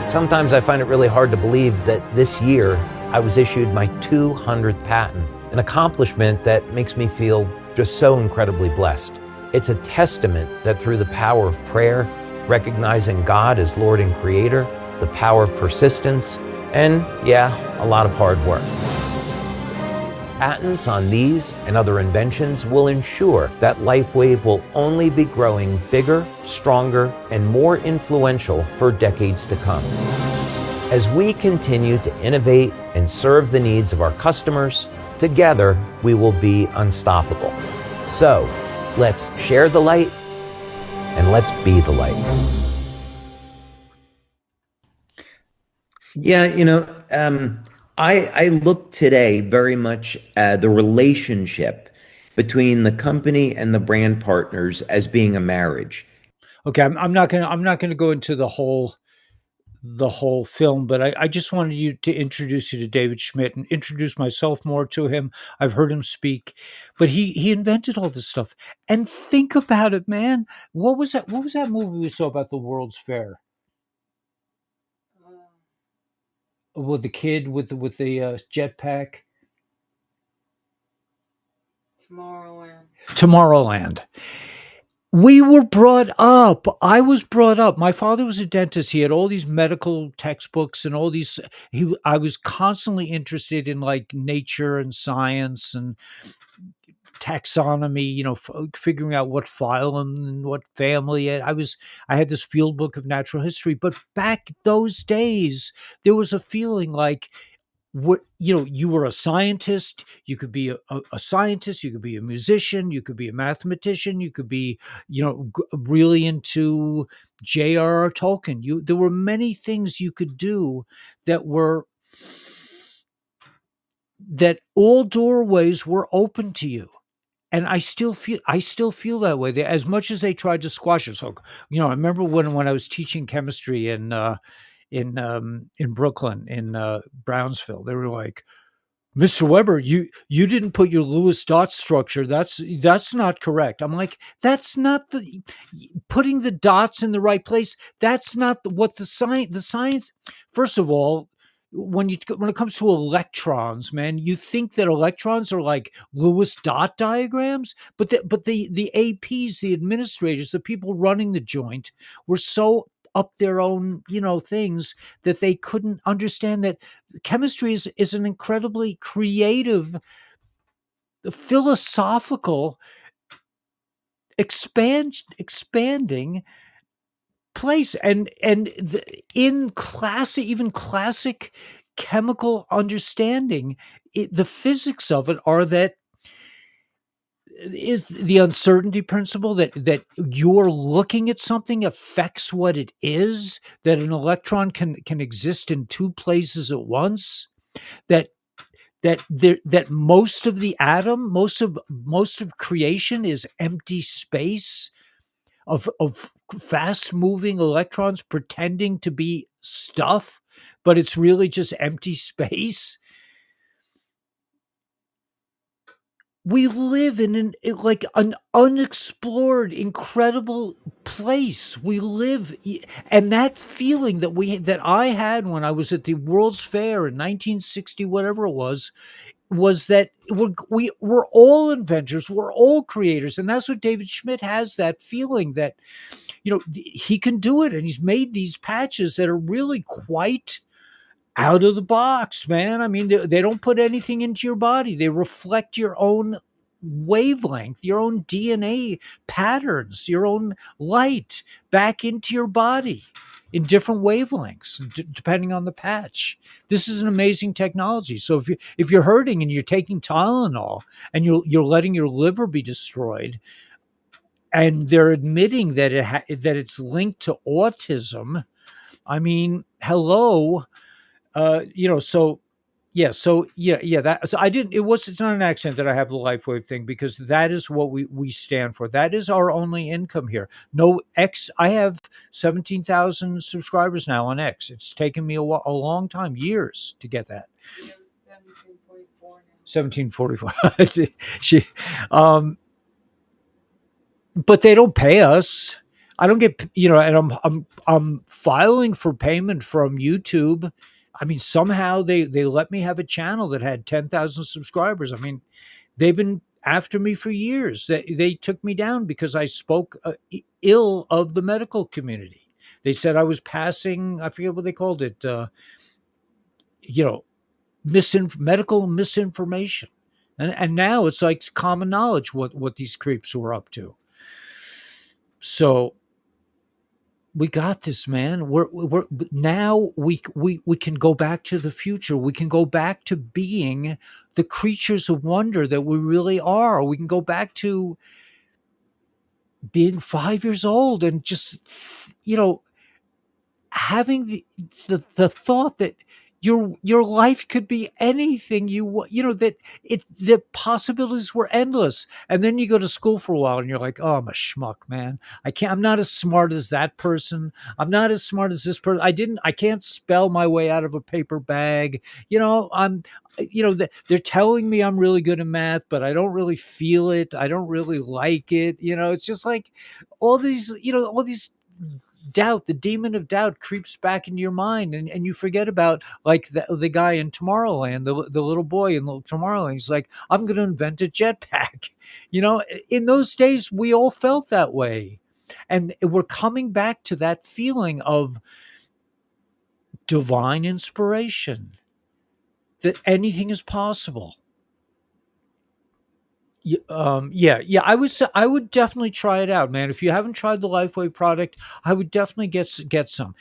Sometimes I find it really hard to believe that this year I was issued my 200th patent, an accomplishment that makes me feel just so incredibly blessed. It's a testament that through the power of prayer, recognizing God as Lord and Creator, the power of persistence, and yeah, a lot of hard work. Patents on these and other inventions will ensure that LifeWave will only be growing bigger, stronger, and more influential for decades to come. As we continue to innovate and serve the needs of our customers, together we will be unstoppable. So, let's share the light and let's be the light. Yeah, I look today very much at the relationship between the company and the brand partners as being a marriage. Okay, I'm not gonna go into the whole film, but I just wanted you to introduce you to David Schmidt and introduce myself more to him. I've heard him speak, but he invented all this stuff. And think about it, man. What was that movie we saw about the World's Fair with the kid with the jetpack? Tomorrowland. We were brought up. I was brought up. My father was a dentist. He had all these medical textbooks and all these. I was constantly interested in like nature and science and taxonomy. Figuring out what phylum and what family. I had this field book of natural history. But back those days, there was a feeling like you were a scientist. You could be a scientist, you could be a musician, you could be a mathematician, you could be really into J.R.R. Tolkien. There were many things you could do that were that all doorways were open to you. And I still feel that way. As much as they tried to squash it. So, I remember when I was teaching chemistry in Brooklyn, in Brownsville, they were like, Mr. Weber, you didn't put your Lewis dot structure. That's not correct. I'm like, that's not putting the dots in the right place. That's not what the science. First of all, when it comes to electrons, man, you think that electrons are like Lewis dot diagrams, but the APs, the administrators, the people running the joint were so up their own things that they couldn't understand that chemistry is an incredibly creative, philosophical, expanding place. And in classic, even classic chemical understanding, the physics of it are that is the uncertainty principle, that you're looking at something affects what it is, that an electron can exist in two places at once, that that most of the atom, most of creation is empty space of fast moving electrons pretending to be stuff, but it's really just empty space. We live in like an unexplored, incredible place. We live, and that feeling that I had when I was at the World's Fair in 1960, whatever it was that we're all inventors, we're all creators, and that's what David Schmidt has. That feeling that he can do it, and he's made these patches that are really quite out of the box, man. I mean, they don't put anything into your body. They reflect your own wavelength, your own DNA patterns, your own light back into your body. in different wavelengths depending on the patch. This is an amazing technology. So if you're hurting and you're taking Tylenol and you're letting your liver be destroyed, and they're admitting that that it's linked to autism. I mean, hello, so yeah, that so I didn't it's not an accident that I have the LifeWave thing, because that is what we stand for. That is our only income here. No X. I have 17,000 subscribers now on X. It's taken me a long time, years, to get that. 1744. She um but they don't pay us. I don't get, and I'm filing for payment from YouTube. I mean, somehow they let me have a channel that had 10,000 subscribers. I mean, they've been after me for years. They took me down because I spoke ill of the medical community. They said I was passing, I forget what they called it, you know, medical misinformation. And now it's like common knowledge what these creeps were up to. So we got this, man. We're now we can go back to the future. We can go back to being the creatures of wonder that we really are. We can go back to being 5 years old and just, you know, having the thought that your life could be anything that the possibilities were endless. And then you go to school for a while and you're like, oh, I'm a schmuck, man. I'm not as smart as that person. I'm not as smart as this person. I can't spell my way out of a paper bag. They're telling me I'm really good at math, but I don't really feel it. I don't really like it. It's just like all these doubt, the demon of doubt creeps back into your mind, and you forget about, like, the guy in Tomorrowland, the little boy in Tomorrowland. He's like, I'm going to invent a jetpack. In those days, we all felt that way. And we're coming back to that feeling of divine inspiration, that anything is possible. Yeah. I would definitely try it out, man. If you haven't tried the LifeWave product, I would definitely get some.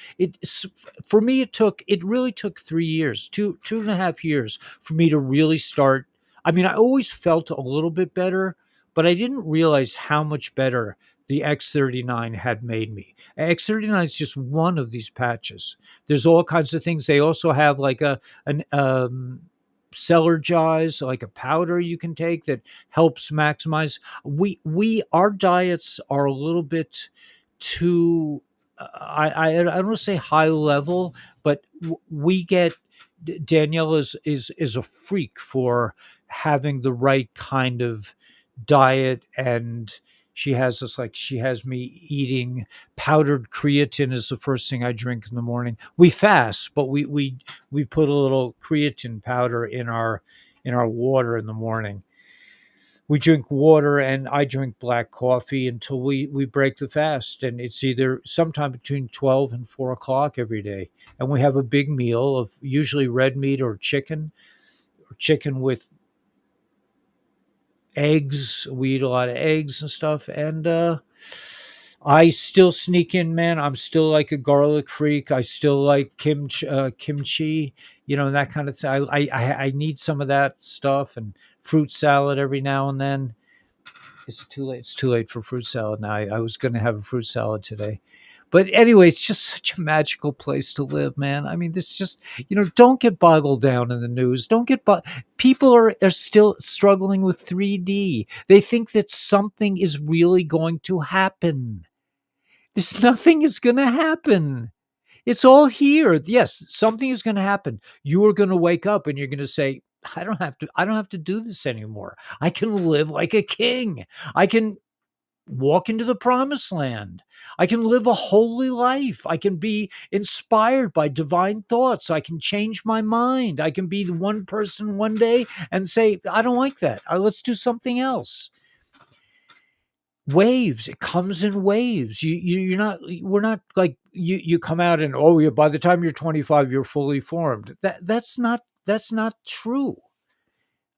For me, it really took 3 years, 2.5 years for me to really start. I mean, I always felt a little bit better, but I didn't realize how much better the X39 had made me. X39 is just one of these patches. There's all kinds of things. They also have like an Celergize, like a powder you can take that helps maximize. Our diets are a little bit too, I don't want to say high level, but we get, Danielle is a freak for having the right kind of diet. And she has me eating powdered creatine is the first thing I drink in the morning. We fast, but we put a little creatine powder in our water in the morning. We drink water, and I drink black coffee until we break the fast. And it's either sometime between 12 and 4 o'clock every day. And we have a big meal of usually red meat or chicken with eggs. We eat a lot of eggs and stuff. And I still sneak in, man. I'm still like a garlic freak. I still like kimchi, that kind of thing. I need some of that stuff, and fruit salad every now and then. Is it too late? It's too late for fruit salad now. I was going to have a fruit salad today. But anyway, it's just such a magical place to live, man. I mean, this just, don't get boggled down in the news. Don't get, people are still struggling with 3D. They think that something is really going to happen. Nothing is going to happen. It's all here. Yes, something is going to happen. You are going to wake up and you're going to say, I don't have to do this anymore. I can live like a king. I can walk into the promised land. I can live a holy life. I can be inspired by divine thoughts. I can change my mind. I can be the one person one day and say, I don't like that. Let's do something else. Waves. It comes in waves. We're not like you come out and, oh yeah, by the time you're 25, you're fully formed. That's not true.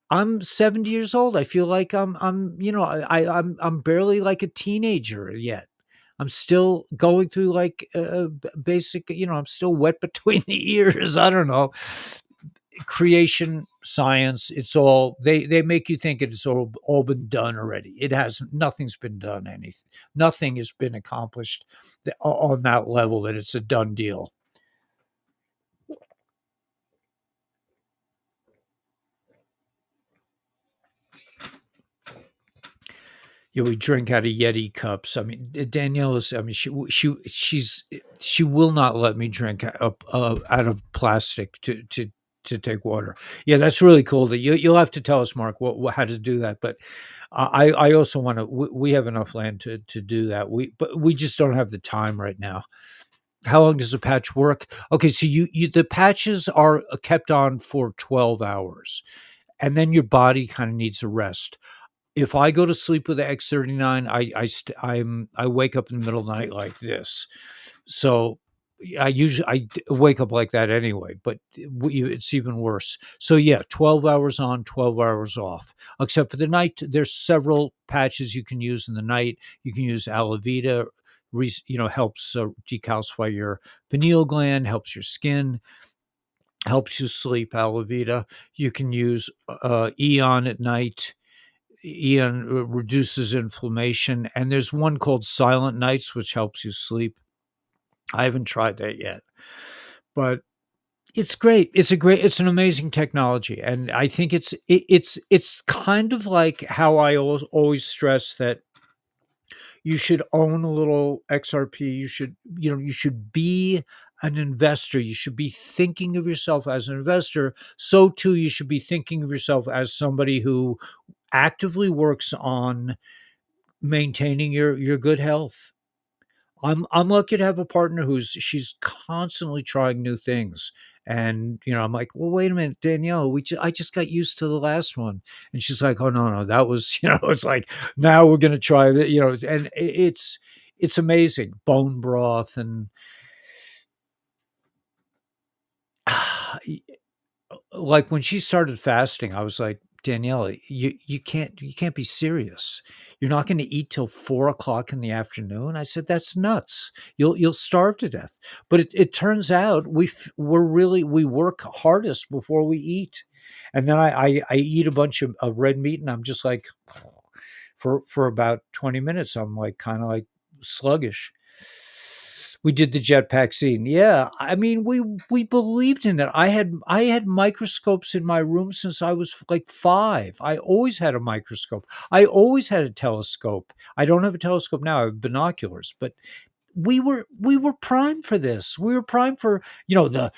I'm 70 years old. I feel like I'm barely like a teenager yet. I'm still going through like basic, I'm still wet between the ears. I don't know. Creation science, it's all they make you think it's all been done already. It hasn't. Nothing's been done. Nothing has been accomplished on that level that it's a done deal. Yeah, we drink out of Yeti cups. I mean, Danielle is. I mean, she will not let me drink out of plastic to take water. Yeah, that's really cool. That you'll have to tell us, Mark, how to do that. But I also want to. We have enough land to do that. But we just don't have the time right now. How long does a patch work? Okay, so you the patches are kept on for 12 hours, and then your body kind of needs a rest. If I go to sleep with the X39, I wake up in the middle of the night like this. So I wake up like that anyway, but it's even worse. So yeah, 12 hours on, 12 hours off. Except for the night, there's several patches you can use in the night. You can use aloe vera, helps decalcify your pineal gland, helps your skin, helps you sleep. Aloe vera. You can use Eon at night. Ian reduces inflammation, and there's one called Silent Nights, which helps you sleep. I haven't tried that yet, but it's great. It's an amazing technology, and I think it's kind of like how I always stress that you should own a little XRP. You should be an investor. You should be thinking of yourself as an investor. So too, you should be thinking of yourself as somebody who actively works on maintaining your good health. I'm lucky to have a partner she's constantly trying new things. And I'm like, well, wait a minute, Danielle, I just got used to the last one. And she's like, oh no, that was, it's like, now we're gonna try that, and it's amazing. Bone broth and like when she started fasting, I was like, Danielle, you can't be serious. You're not going to eat till 4 o'clock in the afternoon. I said, that's nuts. You'll starve to death. But it turns out we work hardest before we eat, and then I eat a bunch of red meat, and I'm just like, for about 20 minutes, I'm like kind of like sluggish. We did the jetpack scene. Yeah, I mean, we believed in it. I had microscopes in my room since I was like 5. I always had a microscope. I always had a telescope. I don't have a telescope now. I have binoculars, but we were primed for this. We were primed for the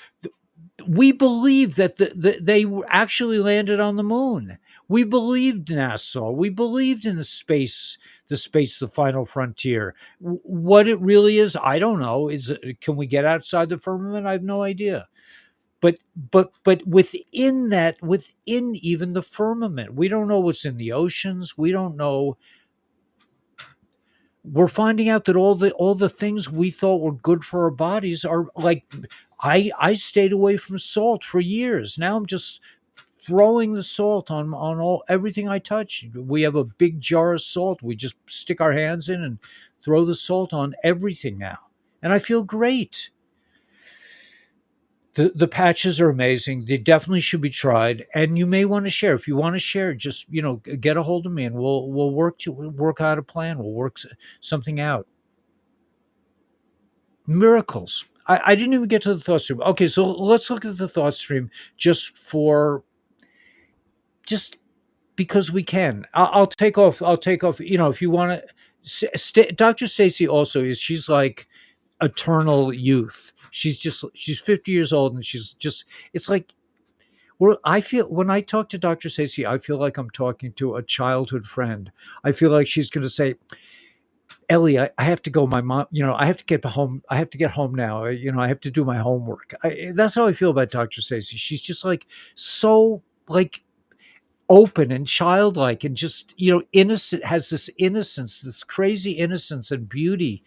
we believed that they actually landed on the moon. We believed NASA. We believed in the final frontier. What it really is, I don't know. Can we get outside the firmament? I have no idea. But within that, within even the firmament, we don't know what's in the oceans. We don't know. We're finding out that all the things we thought were good for our bodies are like, I stayed away from salt for years. Now I'm just throwing the salt on all everything I touch. We have a big jar of salt. We just stick our hands in and throw the salt on everything now. And I feel great. The patches are amazing. They definitely should be tried. And you may want to share. If you want to share, just get a hold of me, and we'll work out a plan. We'll work something out. Miracles. I didn't even get to the thought stream. Okay, so let's look at the thought stream just because we can. I'll take off. I'll take off. If you want to. Dr. Stacy also she's like eternal youth. She's 50 years old, and it's like, I feel when I talk to Dr. Stacy, I feel like I'm talking to a childhood friend. I feel like she's going to say, Ellie, I have to go. My mom, I have to get home. I have to get home now. I have to do my homework. That's how I feel about Dr. Stacy. She's just like so like open and childlike, and just innocent, has this innocence, this crazy innocence and beauty.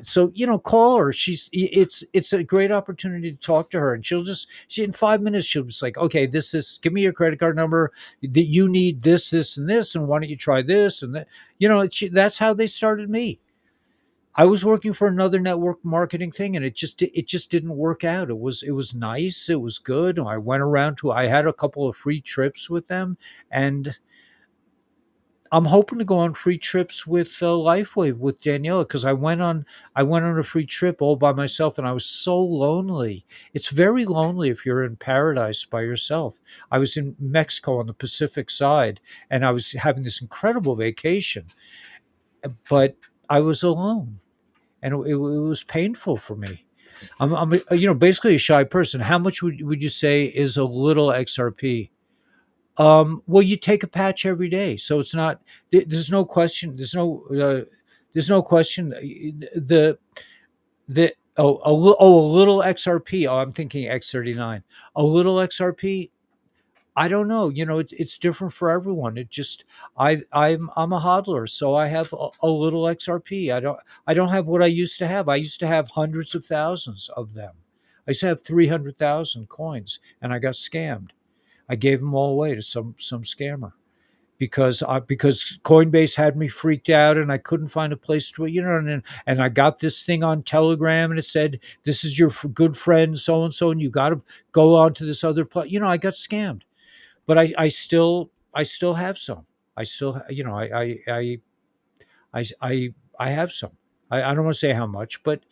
So call her. It's a great opportunity to talk to her, and she in 5 minutes she'll just like, okay, this give me your credit card number, that you need this and this, and why don't you try this and that. That's how they started me. I was working for another network marketing thing, and it just didn't work out. It was nice, it was good. I went around to I had a couple of free trips with them, and I'm hoping to go on free trips with Lifeway with Daniela, because I went on a free trip all by myself, and I was so lonely. It's very lonely if you're in paradise by yourself. I was in Mexico on the Pacific side, and I was having this incredible vacation, but I was alone, and it was painful for me. I'm basically a shy person. How much would you say is a little XRP? Well, you take a patch every day, so it's not. There's no question. There's no question. The a little XRP. Oh, I'm thinking X39. A little XRP. I don't know. It's different for everyone. It just I'm a hodler, so I have a little XRP. I don't have what I used to have. I used to have hundreds of thousands of them. I used to have 300,000 coins, and I got scammed. I gave them all away to some scammer because Coinbase had me freaked out, and I couldn't find a place to, and I got this thing on Telegram, and it said, this is your good friend so and so, and you got to go on to this other place. I got scammed, but I still have some. I still, I have some. I don't want to say how much, but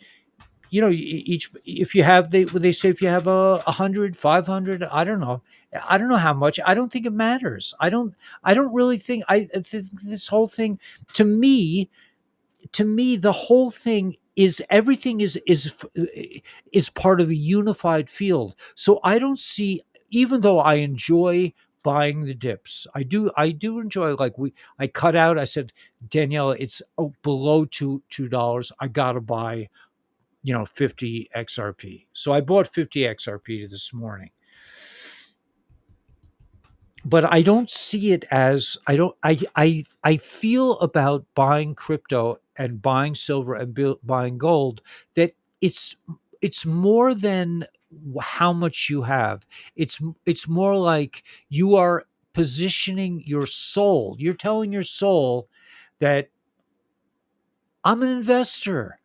each, if you have, they say, if you have a hundred, 500, I don't know how much. I don't think it matters. I don't really think, this whole thing, to me the whole thing is, everything is part of a unified field. So I don't see, even though I enjoy buying the dips, I do enjoy, like, I cut out, I said, Danielle, it's below $2. I gotta buy 50 XRP. So I bought 50 XRP this morning. But I don't see it as, I feel about buying crypto and buying silver and buying gold, that it's more than how much you have. It's more like you are positioning your soul. You're telling your soul that I'm an investor.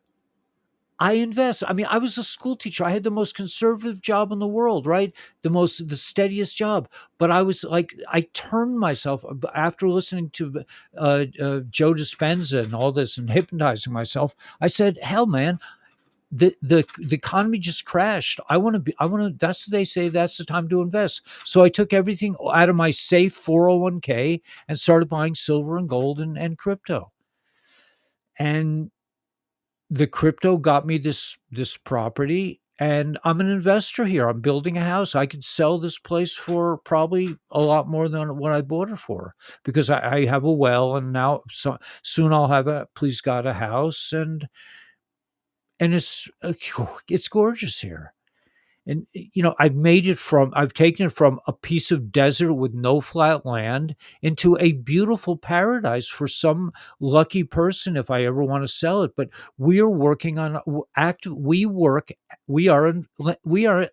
I invest. I mean, I was a school teacher. I had the most conservative job in the world, right? The steadiest job. But I was like, I turned myself, after listening to Joe Dispenza and all this, and hypnotizing myself. I said, hell, man, the economy just crashed. That's, they say, that's the time to invest. So I took everything out of my safe 401k and started buying silver and gold and crypto. And the crypto got me this property, and I'm an investor here. I'm building a house. I could sell this place for probably a lot more than what I bought it for, because I have a well, and now, so soon I'll have, please God, a house, and it's gorgeous here. And I've taken it from a piece of desert with no flat land into a beautiful paradise for some lucky person, if I ever want to sell it. But we are working on we work, we are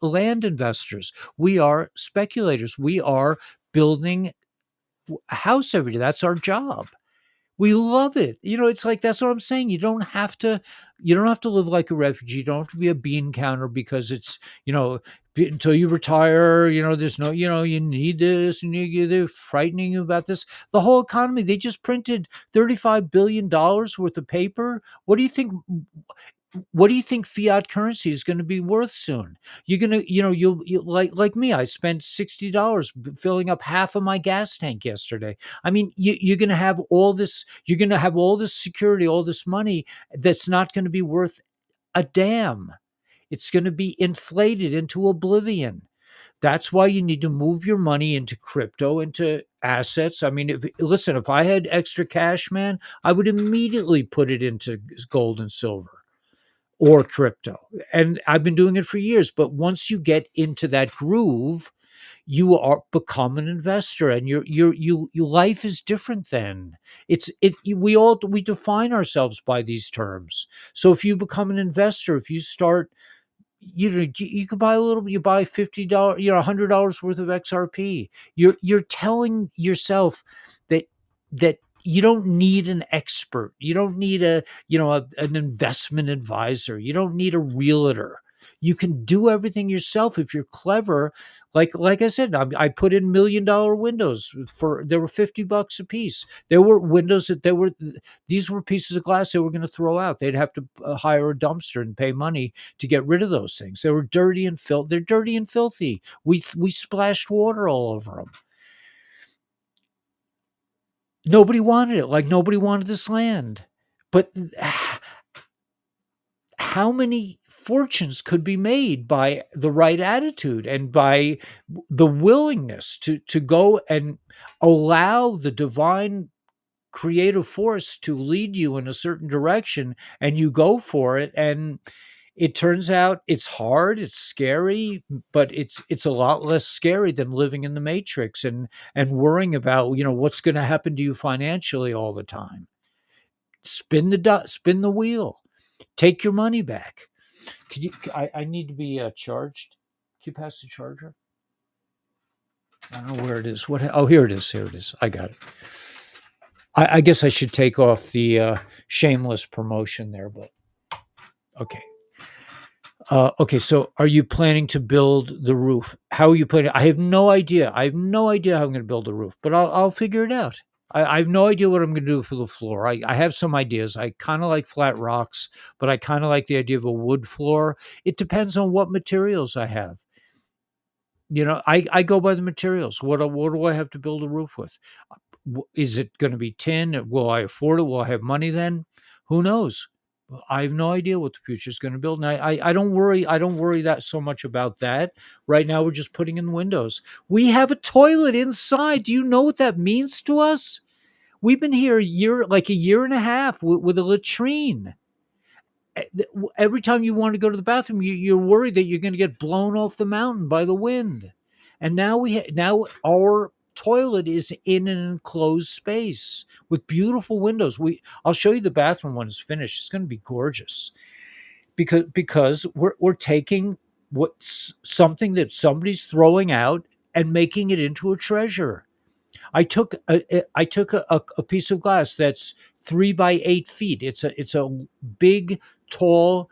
land investors. We are speculators. We are building a house every day. That's our job. We love it. It's like, that's what I'm saying. You don't have to live like a refugee. You don't have to be a bean counter, because it's, until you retire, there's no, you need this, and they're frightening you about this. The whole economy, they just printed $35 billion worth of paper. What do you think fiat currency is going to be worth soon? You're going to, you like me, I spent $60 filling up half of my gas tank yesterday. I mean, you're going to have all this, security, all this money that's not going to be worth a damn. It's going to be inflated into oblivion. That's why you need to move your money into crypto, into assets. I mean, if I had extra cash, man, I would immediately put it into gold and silver or crypto. And I've been doing it for years. But once you get into that groove, you are become an investor, and your life is different then. We define ourselves by these terms. So if you become an investor, if you start, you could buy a little, you buy $50, $100 worth of XRP. You're telling yourself that you don't need an expert. You don't need an investment advisor. You don't need a realtor. You can do everything yourself if you're clever. Like I said, I put in $1 million windows for they were $50 a piece. There were windows that these were pieces of glass they were going to throw out. They'd have to hire a dumpster and pay money to get rid of those things. They were dirty and filthy. They're dirty and filthy. We splashed water all over them. Nobody wanted it. Like nobody wanted this land. But how many fortunes could be made by the right attitude and by the willingness to go and allow the divine creative force to lead you in a certain direction, and you go for it, and it turns out it's hard, it's scary, but it's a lot less scary than living in the matrix and worrying about what's going to happen to you financially all the time. Spin the wheel, take your money back. I need to be charged. Can you pass the charger? I don't know where it is. Oh, here it is. Here it is. I got it. I guess I should take off the shameless promotion there, but okay. Okay, so are you planning to build the roof? How are you planning? I have no idea. I have no idea how I'm going to build the roof, but I'll figure it out. I have no idea what I'm going to do for the floor. I have some ideas. I kind of like flat rocks, but I kind of like the idea of a wood floor. It depends on what materials I have. I go by the materials. What do I have to build a roof with? Is it going to be tin? Will I afford it? Will I have money then? Who knows? I have no idea what the future is going to build. And I don't worry. I don't worry that so much about that. Right now, we're just putting in windows. We have a toilet inside. Do you know what that means to us? We've been here like a year and a half with a latrine. Every time you want to go to the bathroom, you're worried that you're going to get blown off the mountain by the wind. And now our toilet is in an enclosed space with beautiful windows. I'll show you the bathroom when it's finished. It's going to be gorgeous because we're taking something that somebody's throwing out and making it into a treasure. I took a piece of glass that's 3 by 8 feet. It's a big, tall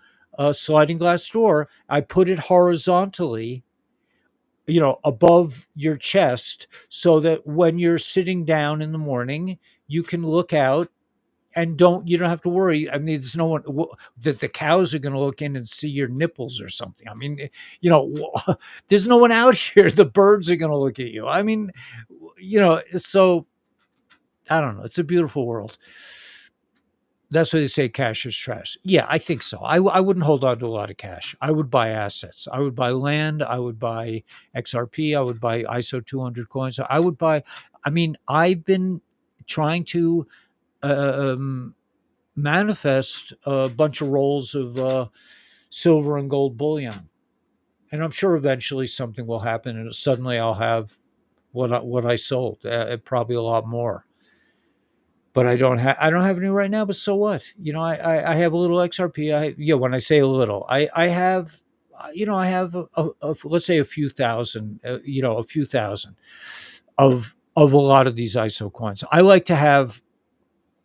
sliding glass door. I put it horizontally, above your chest, so that when you're sitting down in the morning, you can look out and you don't have to worry. I mean, there's no one that the cows are going to look in and see your nipples or something. I mean, there's no one out here. The birds are going to look at you. I mean, so I don't know. It's a beautiful world. That's why they say cash is trash. Yeah, I think so. I wouldn't hold on to a lot of cash. I would buy assets. I would buy land. I would buy XRP. I would buy ISO 200 coins. I've been trying to manifest a bunch of rolls of silver and gold bullion. And I'm sure eventually something will happen and suddenly I'll have what I sold, probably a lot more. But I don't have any right now. But so what? I have a little XRP. When I say a little, I have, I have let's say a few thousand, a few thousand of a lot of these ISO coins. I like to have,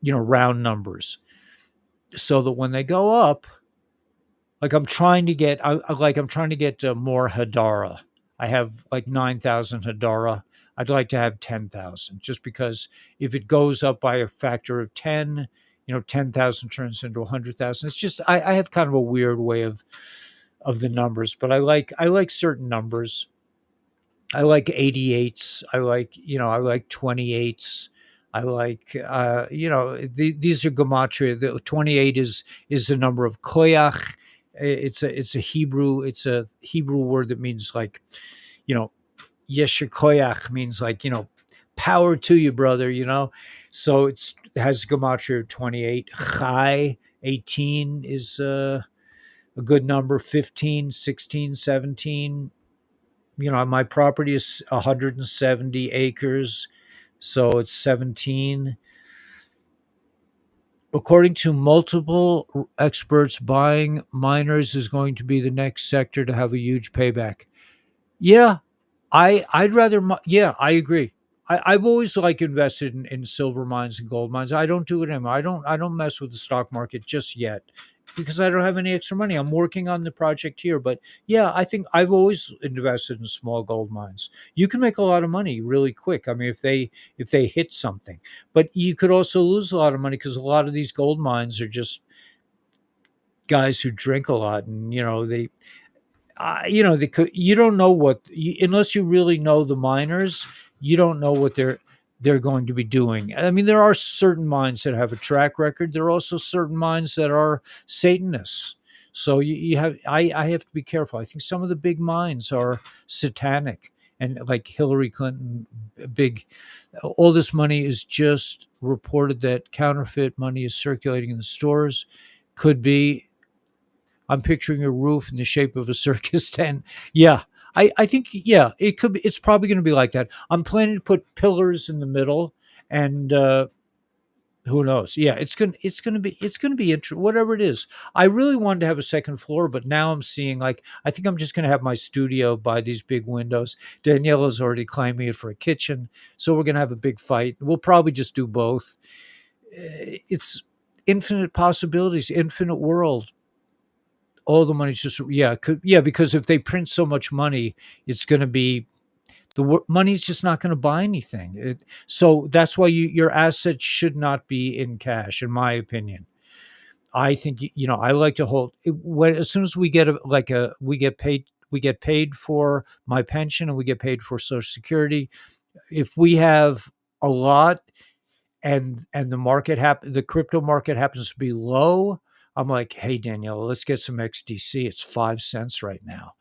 round numbers, so that when they go up, like I'm trying to get more Hadara. I have like 9,000 Hadara. I'd like to have 10,000, just because if it goes up by a factor of 10, 10,000 turns into 100,000. It's just, I have kind of a weird way of the numbers, but I like certain numbers. I like 88s. I like 28s. I like, these are gematria. The 28 is the number of koyach. It's a Hebrew word that means like, Yesher Koyach means like, power to you, brother, So it has gematria of 28. Chai, 18 is a good number. 15, 16, 17. My property is 170 acres, so it's 17. According to multiple experts, buying miners is going to be the next sector to have a huge payback. Yeah, I'd rather. Yeah, I agree. I've always like invested in silver mines and gold mines. I don't do it anymore. I don't mess with the stock market just yet because I don't have any extra money. I'm working on the project here, but yeah, I think I've always invested in small gold mines. You can make a lot of money really quick. I mean, if they hit something, but you could also lose a lot of money because a lot of these gold mines are just guys who drink a lot, and they could, you don't know unless you really know the miners, you don't know what they're going to be doing. I mean, there are certain mines that have a track record. There are also certain mines that are Satanists. So you have I have to be careful. I think some of the big mines are satanic, and like Hillary Clinton, big, all this money is just reported that counterfeit money is circulating in the stores. Could be. I'm picturing a roof in the shape of a circus tent. Yeah. I think, yeah, it could be, it's probably going to be like that. I'm planning to put pillars in the middle, and who knows? Yeah, it's going to be whatever it is. I really wanted to have a second floor, but now I'm seeing, like, I think I'm just going to have my studio by these big windows. Daniela's already claiming it for a kitchen, so we're going to have a big fight. We'll probably just do both. It's infinite possibilities, infinite world. All the money's just, yeah, yeah, because if they print so much money, it's going to be, money's just not going to buy anything. So that's why your assets should not be in cash, in my opinion. I think, I like to hold when, as soon as we get we get paid for my pension, and we get paid for Social Security. If we have a lot, and the crypto market happens to be low, I'm like, hey, Daniela, let's get some XDC. It's 5 cents right now.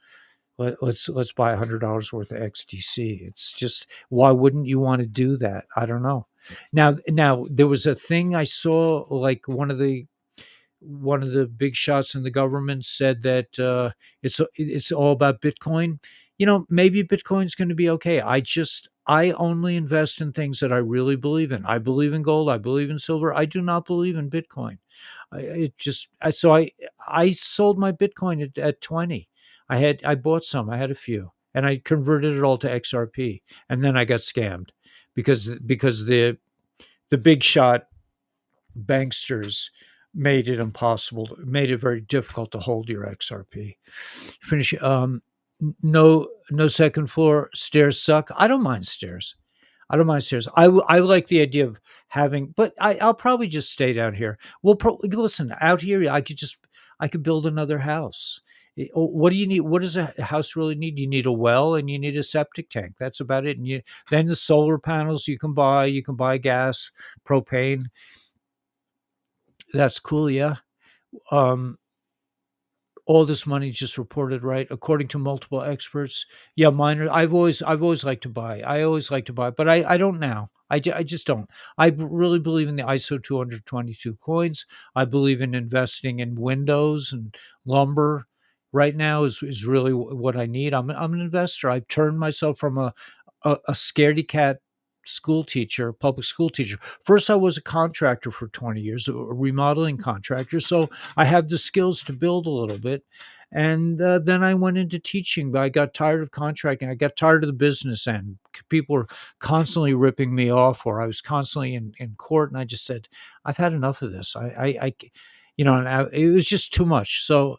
Let's buy $100 worth of XDC. It's just, why wouldn't you want to do that? I don't know. Now there was a thing I saw, like one of the big shots in the government said that it's all about Bitcoin. Maybe Bitcoin's going to be okay. I only invest in things that I really believe in. I believe in gold. I believe in silver. I do not believe in Bitcoin. So I sold my Bitcoin at 20. I bought some. I had a few, and I converted it all to XRP, and then I got scammed because the big shot banksters made it very difficult to hold your XRP. Finish. No second floor. Stairs suck. I don't mind stairs. I don't mind stairs. I like the idea of having, but I'll probably just stay down here. Listen, out here, I could build another house. What do you need? What does a house really need? You need a well, and you need a septic tank. That's about it. And then the solar panels you can buy. You can buy gas, propane. That's cool. Yeah. Um, all this money just reported, right, according to multiple experts. Yeah, miner. I've always liked to buy. I always like to buy, but I don't now. I just don't. I really believe in the ISO 222 coins. I believe in investing in windows and lumber. Right now is really what I need. I'm an investor. I've turned myself from a scaredy cat school teacher, public school teacher. First, I was a contractor for 20 years, a remodeling contractor. So I have the skills to build a little bit. And then I went into teaching, but I got tired of contracting. I got tired of the business end. People were constantly ripping me off, or I was constantly in court. And I just said, I've had enough of this. It was just too much. So,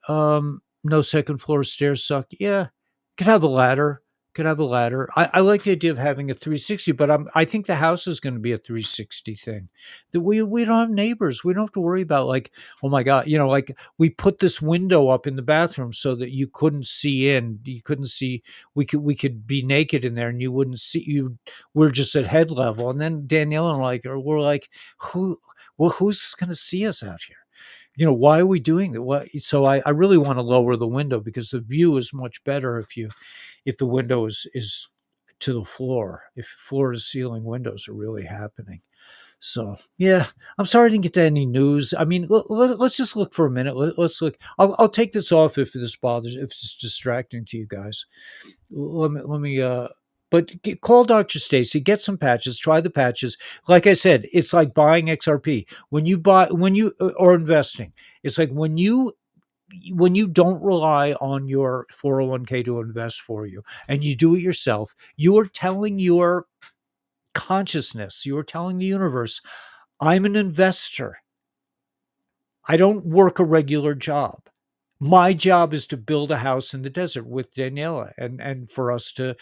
no second floor, stairs suck. Yeah, could have a ladder. Could have a ladder. I like the idea of having a 360, but I think the house is going to be a 360 thing. That we don't have neighbors. We don't have to worry about, like, oh my god, like, we put this window up in the bathroom so that you couldn't see in. You couldn't see. We could be naked in there, and you wouldn't see. We're just at head level, and then Danielle and we're like, who's going to see us out here? Why are we doing that? So I really want to lower the window, because the view is much better if the window is to the floor, if floor to ceiling windows are really happening. So yeah, I'm sorry I didn't get to any news. I mean, let's just look for a minute. Let's look. I'll take this off if it's distracting to you guys. Let me. But call Dr. Stacy, get some patches, try the patches. Like I said, it's like buying XRP. When you buy, or investing, it's like when you when you don't rely on your 401k to invest for you and you do it yourself, you are telling your consciousness, you are telling the universe, I'm an investor. I don't work a regular job. My job is to build a house in the desert with Daniela, and for us to,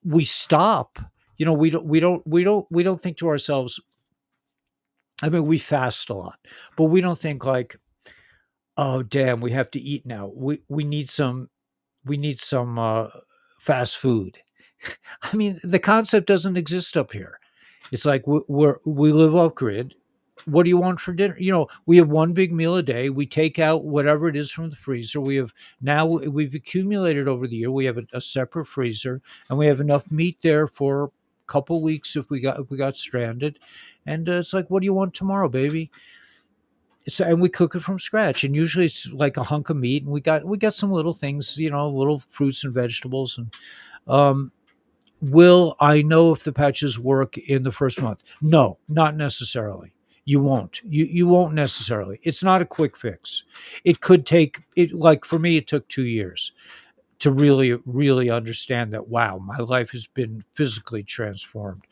we stop. We don't think to ourselves, I mean, we fast a lot, but we don't think like, oh damn, we have to eat now. We need some fast food. I mean, the concept doesn't exist up here. It's like we live off grid. What do you want for dinner? We have one big meal a day. We take out whatever it is from the freezer. We've accumulated over the year. We have a separate freezer, and we have enough meat there for a couple weeks if we got stranded. And it's like, what do you want tomorrow, baby? And we cook it from scratch, and usually it's like a hunk of meat, and we got some little things, little fruits and vegetables. And um, will I know if the patches work in the first month? No, not necessarily. You won't. You won't necessarily. It's not a quick fix. It could take it. Like for me, it took 2 years to really, really understand that. Wow, my life has been physically transformed.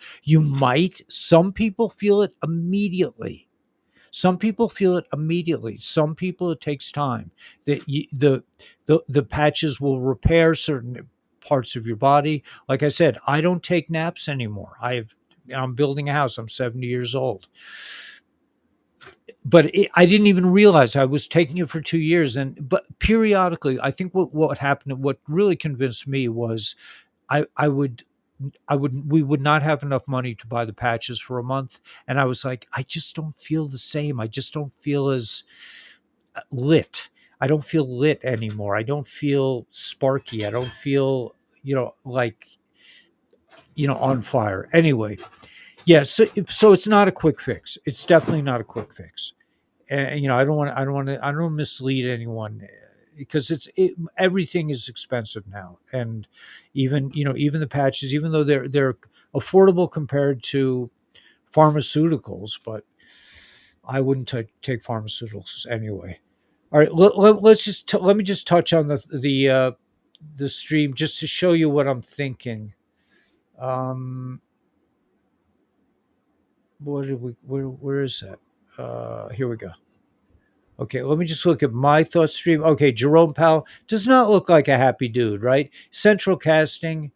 Some people feel it immediately. Some people feel it immediately. Some people it takes time. The patches will repair certain parts of your body. Like I said, I don't take naps anymore. I'm building a house. I'm 70 years old. But I didn't even realize I was taking it for 2 years. But periodically, I think what happened, what really convinced me was I would we would not have enough money to buy the patches for a month, and I was like, I just don't feel the same. I just don't feel as lit. I don't feel lit anymore. I don't feel sparky. I don't feel, like, on fire. Anyway, yeah, so it's not a quick fix. It's definitely not a quick fix. And I don't want to mislead anyone, because everything is expensive now. And even the patches, even though they're affordable compared to pharmaceuticals, but I wouldn't take pharmaceuticals anyway. All right, let me just touch on the stream just to show you what I'm thinking. um where is that? Here we go. Okay, let me just look at my thought stream. Okay, Jerome Powell does not look like a happy dude, right? Central casting,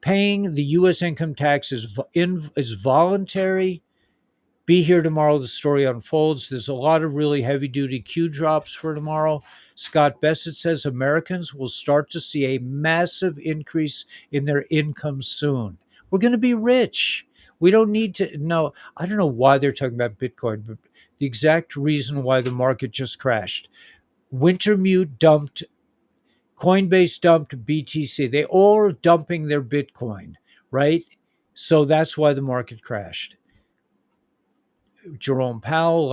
paying the U.S. income tax is voluntary. Be here tomorrow. The story unfolds. There's a lot of really heavy duty Q drops for tomorrow. Scott Bessett says Americans will start to see a massive increase in their income soon. We're going to be rich. We don't need to. No, I don't know why they're talking about Bitcoin, but the exact reason why the market just crashed. Wintermute dumped, Coinbase dumped BTC. They all are dumping their Bitcoin, right? So that's why the market crashed. Jerome Powell,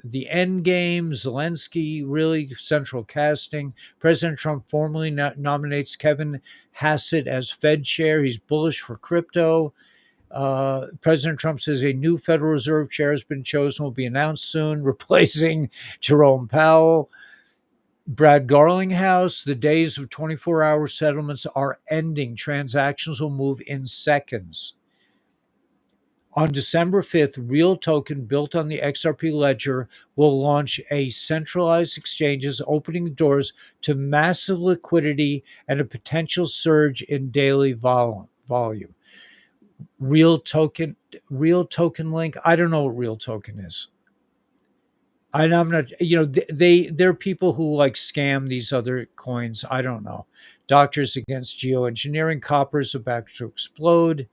the end game, Zelensky, really central casting. President Trump formally nominates Kevin Hassett as Fed chair. He's bullish for crypto. President Trump says a new Federal Reserve chair has been chosen, will be announced soon, replacing Jerome Powell. Brad Garlinghouse, the days of 24-hour settlements are ending. Transactions will move in seconds. On December 5th, Real Token, built on the XRP ledger, will launch a centralized exchanges, opening doors to massive liquidity and a potential surge in daily volume. Real Token link. I don't know what Real Token is. I'm not, they're people who like scam these other coins. I don't know. Doctors against geoengineering. Copper is about to explode.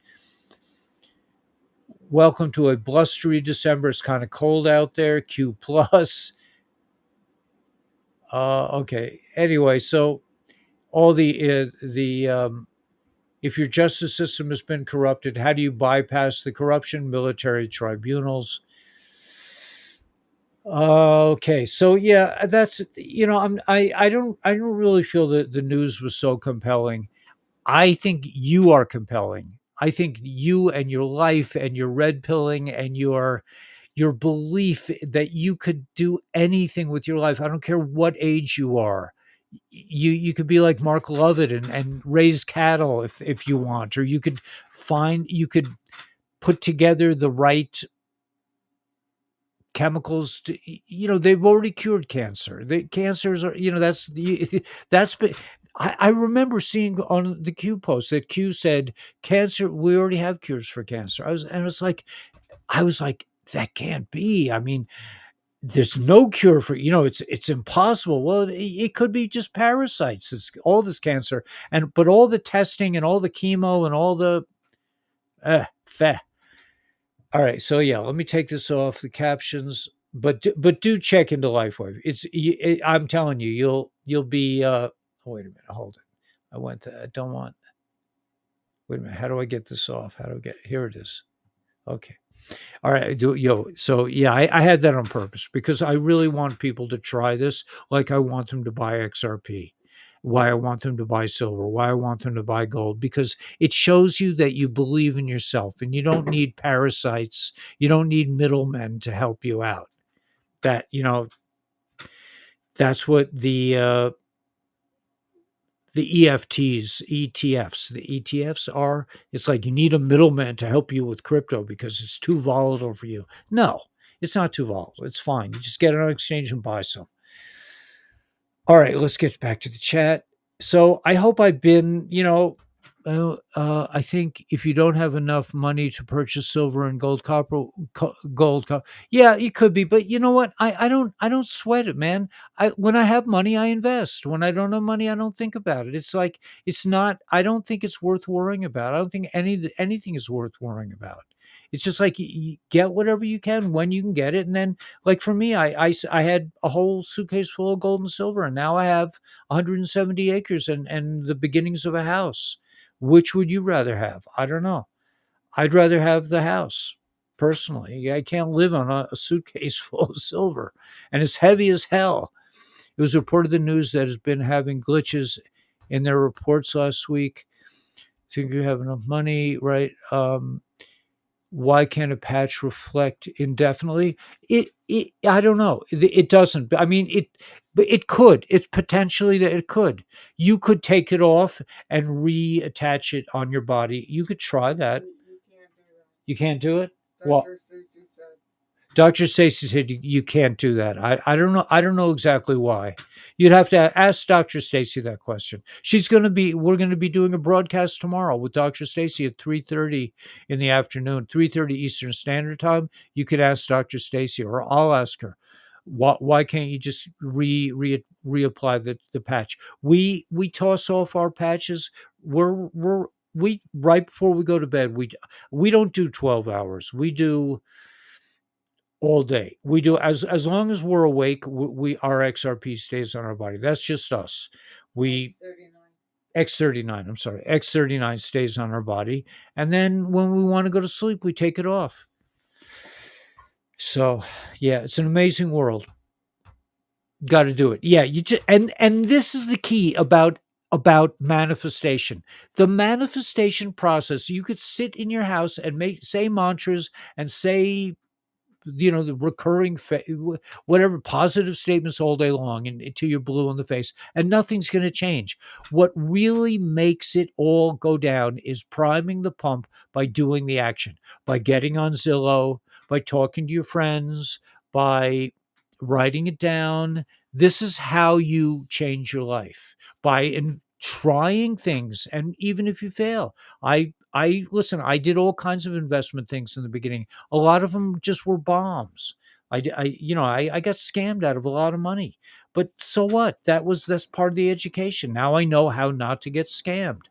Welcome to a blustery December. It's kind of cold out there. Q plus. Okay. Anyway, so all the if your justice system has been corrupted, how do you bypass the corruption? Military tribunals. Okay, so yeah, that's, I don't really feel that the news was so compelling. I think you are compelling. I think you and your life and your red pilling and your your belief that you could do anything with your life. I don't care what age you are. You could be like Mark Lovett and raise cattle if you want, or you could put together the right chemicals to, they've already cured cancer. The cancers are, that's been, I remember seeing on the Q post that Q said cancer, we already have cures for cancer. I was like, that can't be. I mean, there's no cure for, it's impossible. Well, it could be just parasites. It's all this cancer, but all the testing and all the chemo and all the feh. All right, so yeah, let me take this off the captions, but do check into LifeWave. I'm telling you, you'll be. Oh, wait a minute, hold it. I went to. I don't want. Wait a minute. How do I get this off? How do I get? Here it is. Okay. All right, so yeah, I had that on purpose because I really want people to try this. Like I want them to buy XRP, why I want them to buy silver, why I want them to buy gold, because it shows you that you believe in yourself and you don't need parasites, you don't need middlemen to help you out. That that's what the ETFs, the ETFs are. It's like you need a middleman to help you with crypto because it's too volatile for you. No, it's not too volatile. It's fine. You just get it on exchange and buy some. All right, let's get back to the chat. So I hope I've been, I think if you don't have enough money to purchase silver and gold, yeah, it could be. But you know what? I don't sweat it, man. When I have money, I invest. When I don't have money, I don't think about it. It's like it's not. I don't think it's worth worrying about. I don't think anything is worth worrying about. It's just like you get whatever you can when you can get it, and then like for me, I had a whole suitcase full of gold and silver, and now I have 170 acres and the beginnings of a house. Which would you rather have? I don't know. I'd rather have the house personally. I can't live on a suitcase full of silver, and it's heavy as hell. It was reported in the news that has been having glitches in their reports last week. Think you have enough money, right? Why can't a patch reflect indefinitely? I don't know. It doesn't. I mean, but it could. It's potentially that it could. You could take it off and reattach it on your body. You could try that. You can't do it. Well, Dr. Stacy said you can't do that. I don't know. I don't know exactly why. You'd have to ask Dr. Stacy that question. We're going to be doing a broadcast tomorrow with Dr. Stacy at 3:30 in the afternoon, 3:30 Eastern Standard Time. You could ask Dr. Stacy, or I'll ask her. Why can't you just reapply the patch? We toss off our patches. We right before we go to bed. We don't do 12 hours. We do all day. We do as long as we're awake. We our XRP stays on our body. That's just us. We X39. I'm sorry, X39 stays on our body, and then when we want to go to sleep, we take it off. So, yeah, it's an amazing world. Got to do it. Yeah, you just and this is the key about manifestation. The manifestation process. You could sit in your house and say mantras and say the recurring whatever positive statements all day long until you're blue in the face, and nothing's going to change. What really makes it all go down is priming the pump by doing the action, by getting on Zillow, by talking to your friends, by writing it down. This is how you change your life, by trying things. And even if you fail, I listen, I did all kinds of investment things in the beginning. A lot of them just were bombs. I got scammed out of a lot of money, but so what? That's part of the education. Now I know how not to get scammed.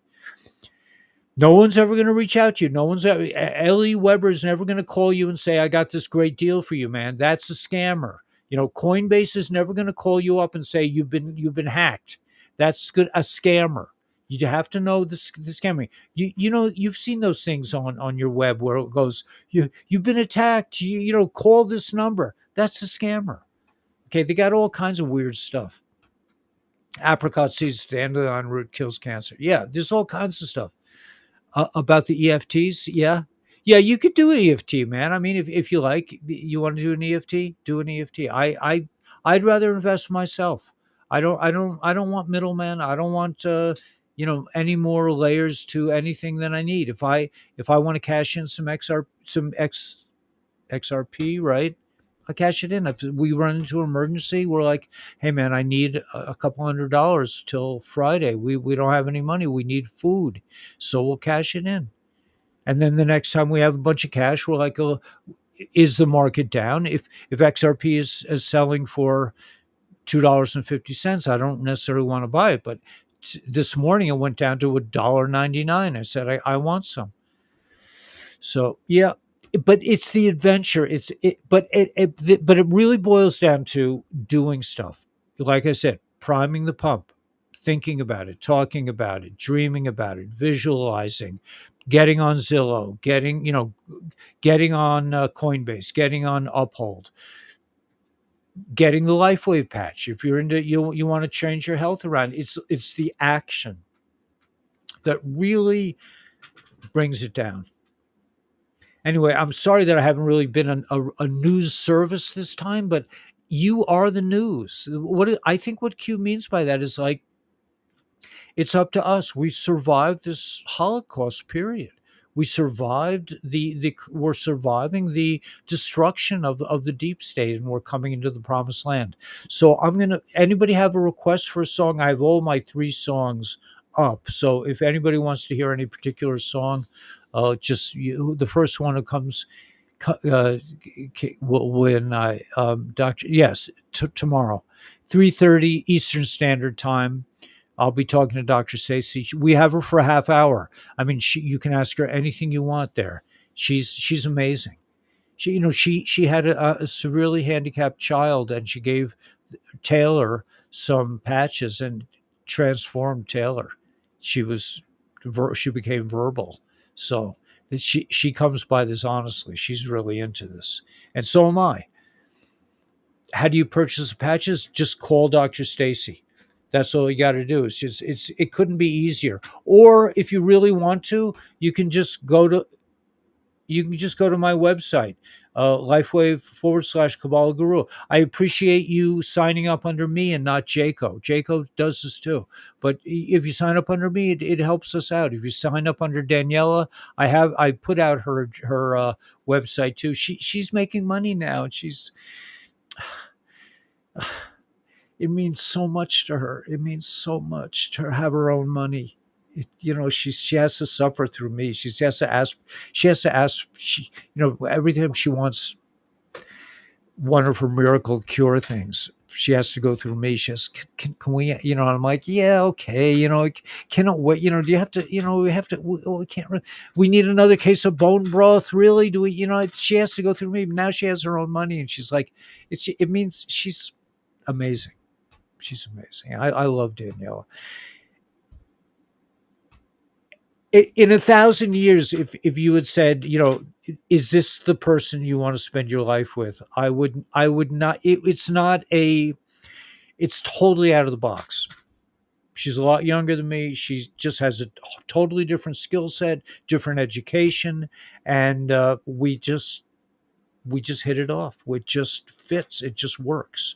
No one's ever going to reach out to you. Ellie Weber's never going to call you and say, I got this great deal for you, man. That's a scammer. Coinbase is never going to call you up and say you've been hacked. That's good. A scammer. You have to know the scamming. You've seen those things on your web where it goes, you've been attacked. Call this number. That's a scammer. Okay, they got all kinds of weird stuff. Apricot seeds, dandelion root kills cancer. Yeah, there's all kinds of stuff about the EFTs. Yeah, Yeah, you could do EFT, man. I mean, if you like, you want to do an EFT, do an EFT. I'd rather invest myself. I don't want middlemen. I don't want any more layers to anything than I need. If I want to cash in some XRP, right? I cash it in. If we run into an emergency, we're like, hey man, I need a couple $100 till Friday. We don't have any money. We need food, so we'll cash it in. And then the next time we have a bunch of cash, we're like, oh, is the market down? If XRP is selling for $2.50, I don't necessarily want to buy it. But this morning it went down to $1.99. I said I want some. So yeah, but it's the adventure. But it really boils down to doing stuff. Like I said, priming the pump, thinking about it, talking about it, dreaming about it, visualizing, getting on Zillow, getting on Coinbase, getting on Uphold, getting the LifeWave patch. If you're into you want to change your health around, it's the action that really brings it down. Anyway, I'm sorry that I haven't really been a news service this time, but you are the news. I think what Q means by that is like it's up to us. We survived this Holocaust period. We survived we're surviving the destruction of the deep state, and we're coming into the promised land. So anybody have a request for a song? I have all my three songs up. So if anybody wants to hear any particular song, the first one that comes when I Doctor yes tomorrow, 3:30 Eastern Standard Time. I'll be talking to Dr. Stacey. We have her for a half hour. I mean, you can ask her anything you want there. She's amazing. She had a severely handicapped child, and she gave Taylor some patches and transformed Taylor. She was she became verbal. So she comes by this honestly. She's really into this, and so am I. How do you purchase the patches? Just call Dr. Stacy. That's all you got to do. It couldn't be easier. Or if you really want to, you can just go to my website, lifewave/Kabbalah Guru. I appreciate you signing up under me and not Jaco. Jaco does this too. But if you sign up under me, it helps us out. If you sign up under Daniela, I put out her website too. She's making money now, and it means so much to her. It means so much to have her own money. She has to suffer through me. She has to ask, every time she wants one of her miracle cure things, she has to go through me. She has, can we, and I'm like, yeah, okay. Cannot wait. Do you have to, we have to, we can't, we need another case of bone broth. Really? Do we, she has to go through me. Now she has her own money, and she's like, it means she's amazing. She's amazing. I love Daniela. In 1,000 years, if you had said, is this the person you want to spend your life with? I would not. It's totally out of the box. She's a lot younger than me. She just has a totally different skill set, different education, and we just hit it off. It just fits. It just works.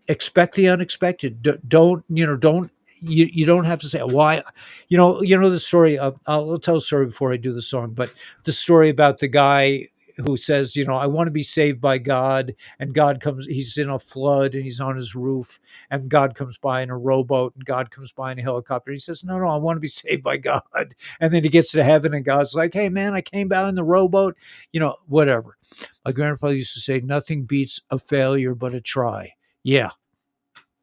Expect the unexpected. Don't you don't have to say why. The story of, I'll tell a story before I do the song, but the story about the guy who says, I want to be saved by God, and God comes, he's in a flood and he's on his roof, and God comes by in a rowboat, and God comes by in a helicopter. He says, no, I want to be saved by God. And then he gets to heaven, and God's like, hey man, I came by in the rowboat, whatever. My grandfather used to say, nothing beats a failure but a try. Yeah.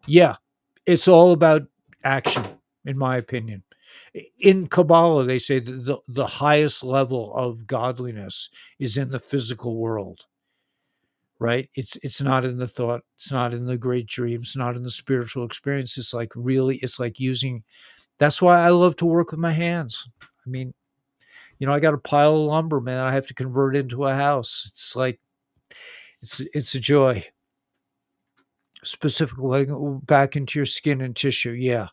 Yeah. It's all about action, in my opinion. In Kabbalah, they say that the highest level of godliness is in the physical world, right? It's not in the thought, it's not in the great dreams, it's not in the spiritual experience. It's like using, that's why I love to work with my hands. I mean, I got a pile of lumber, man. I have to convert it into a house. It's like, it's a joy. Specifically back into your skin and tissue. Yeah.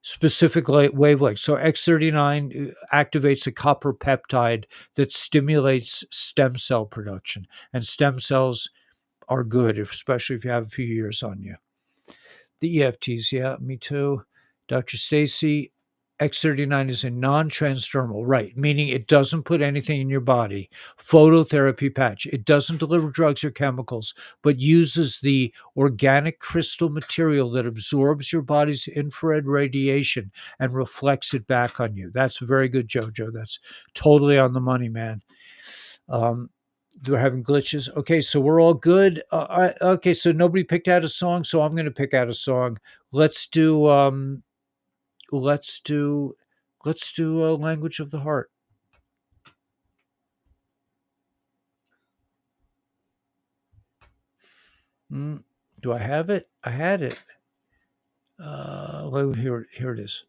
specific wavelength. So X39 activates a copper peptide that stimulates stem cell production. And stem cells are good, especially if you have a few years on you. The EFTs, yeah, me too. Dr. Stacy, X39 is a non-transdermal, right, meaning it doesn't put anything in your body. Phototherapy patch. It doesn't deliver drugs or chemicals, but uses the organic crystal material that absorbs your body's infrared radiation and reflects it back on you. That's very good, Jojo. That's totally on the money, man. We're having glitches. Okay, so we're all good. Okay, so nobody picked out a song, so I'm going to pick out a song. Let's do Language of the Heart. Do I have it? I had it. Here it is.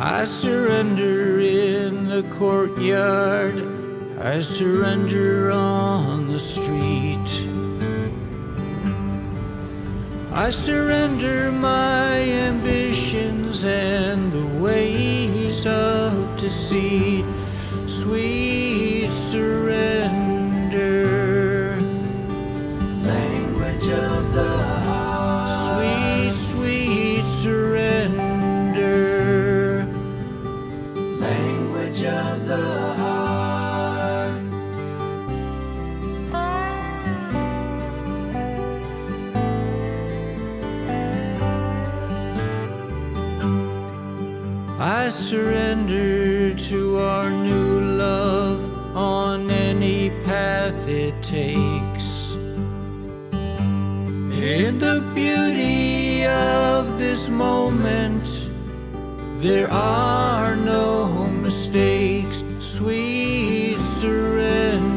I surrender in the courtyard. I surrender on the street. I surrender my ambitions and the ways of deceit. Sweet surrender. Language of the heart. Sweet, sweet surrender. Language of the heart. I surrender to our new love on any path it takes. In the beauty of this moment, there are no mistakes. Sweet surrender.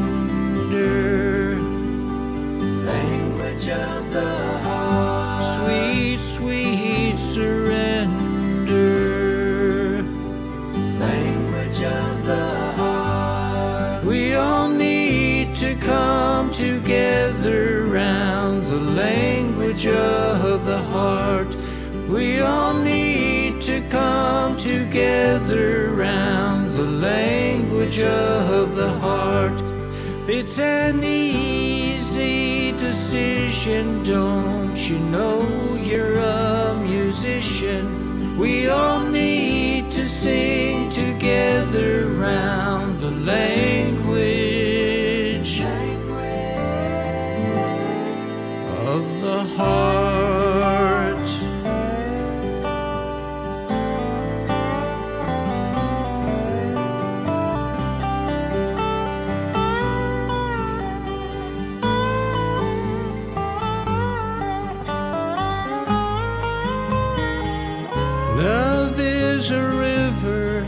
Language of the heart. Sweet, sweet surrender. Language of the heart. We all need to come together round the language of the heart. We all need to come together round the language of the heart. It's an easy decision, don't you know you're a musician? We all need to sing together round the language of the heart. Love is a river,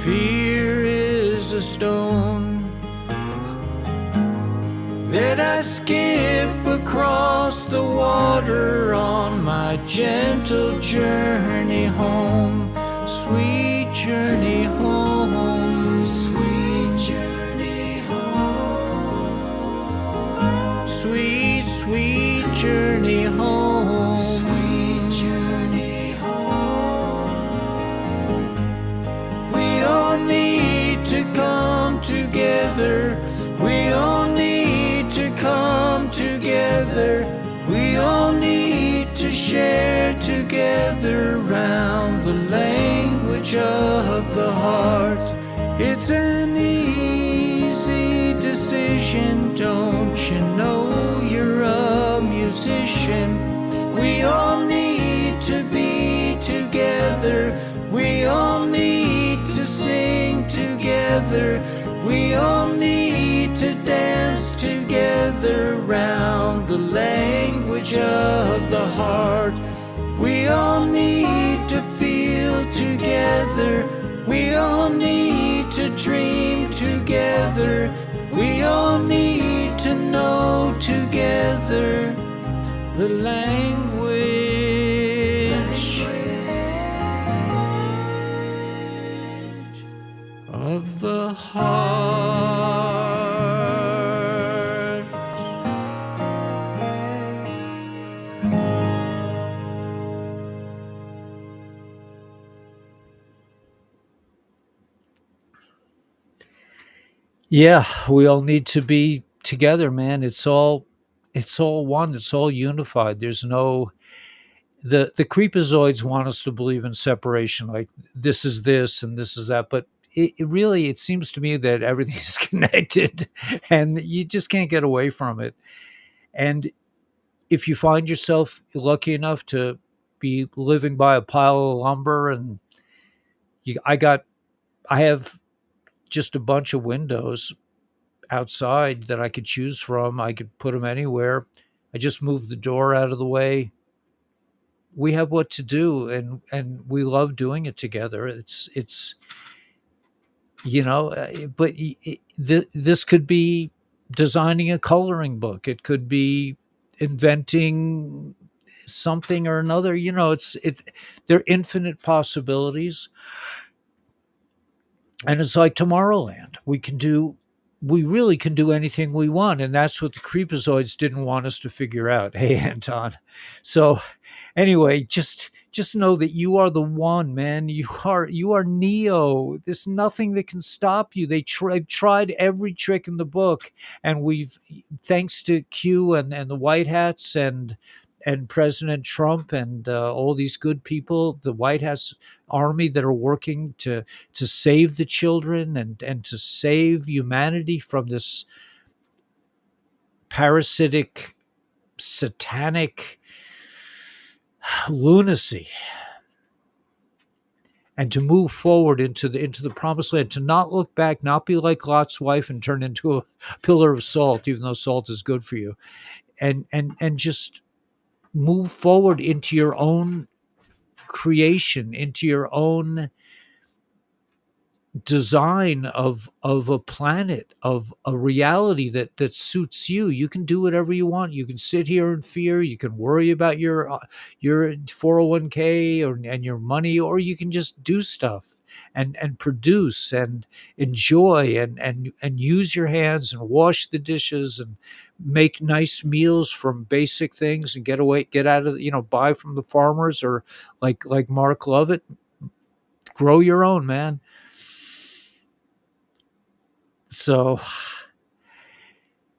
fear is a stone that I skip across the water on my gentle journey home. Sweet journey home. Sweet journey home. Sweet, sweet journey home. Sweet journey home. We all need to come together. We all need to come together. We all need to share together round the language of the heart. It's an easy decision, don't you know you're a musician? We all need to be together. We all need to sing together. We all need to dance together round the language of the heart. We all need to feel together. We all need to dream together. We all need to know together the language heart. Yeah, we all need to be together, man. It's all one, it's all unified. There's no the creepazoids want us to believe in separation, like this is this and this is that, but it seems to me that everything's connected and you just can't get away from it. And if you find yourself lucky enough to be living by a pile of lumber and you I have just a bunch of windows outside that I could choose from. I could put them anywhere. I just move the door out of the way. We have what to do, and we love doing it together. It's but this could be designing a coloring book. It could be inventing something or another. There are infinite possibilities, and it's like Tomorrowland. We really can do anything we want, and that's what the creepazoids didn't want us to figure out. Hey, Anton. So anyway, just know that you are the one, man. You are Neo. There's nothing that can stop you. Tried every trick in the book, and we've, thanks to Q and the White Hats and President Trump and all these good people, the White House army that are working to save the children and to save humanity from this parasitic, satanic lunacy, and to move forward into the promised land, to not look back, not be like Lot's wife and turn into a pillar of salt, even though salt is good for you, and just move forward into your own creation, into your own design of a planet, of a reality that suits you. You can do whatever you want. You can sit here in fear. You can worry about your 401k and your money, or you can just do stuff and produce and enjoy and use your hands and wash the dishes and make nice meals from basic things and get out of, buy from the farmers, or like Mark Lovett, grow your own, man. So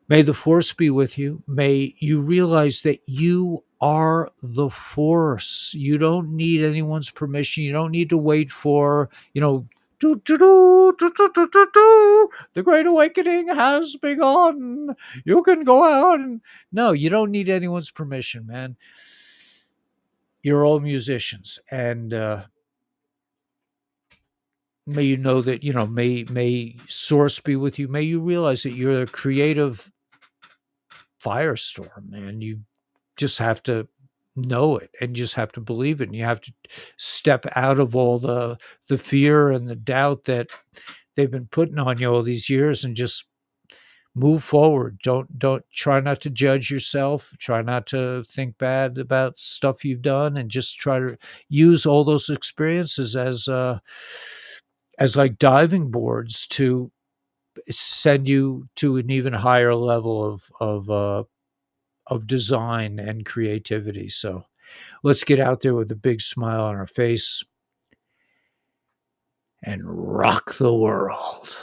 may the force be with you. May you realize that you are the force. You don't need anyone's permission. You don't need to wait for, do, do, do, do, do, do, do, do. The Great Awakening has begun. You can go out and no, you don't need anyone's permission, man. You're all musicians, and may you know that, may source be with you. May you realize that you're a creative firestorm, man. You just have to know it and just have to believe it. And you have to step out of all the fear and the doubt that they've been putting on you all these years and just move forward. Don't try not to judge yourself. Try not to think bad about stuff you've done, and just try to use all those experiences as like diving boards to send you to an even higher level of design and creativity. So let's get out there with a big smile on our face and rock the world.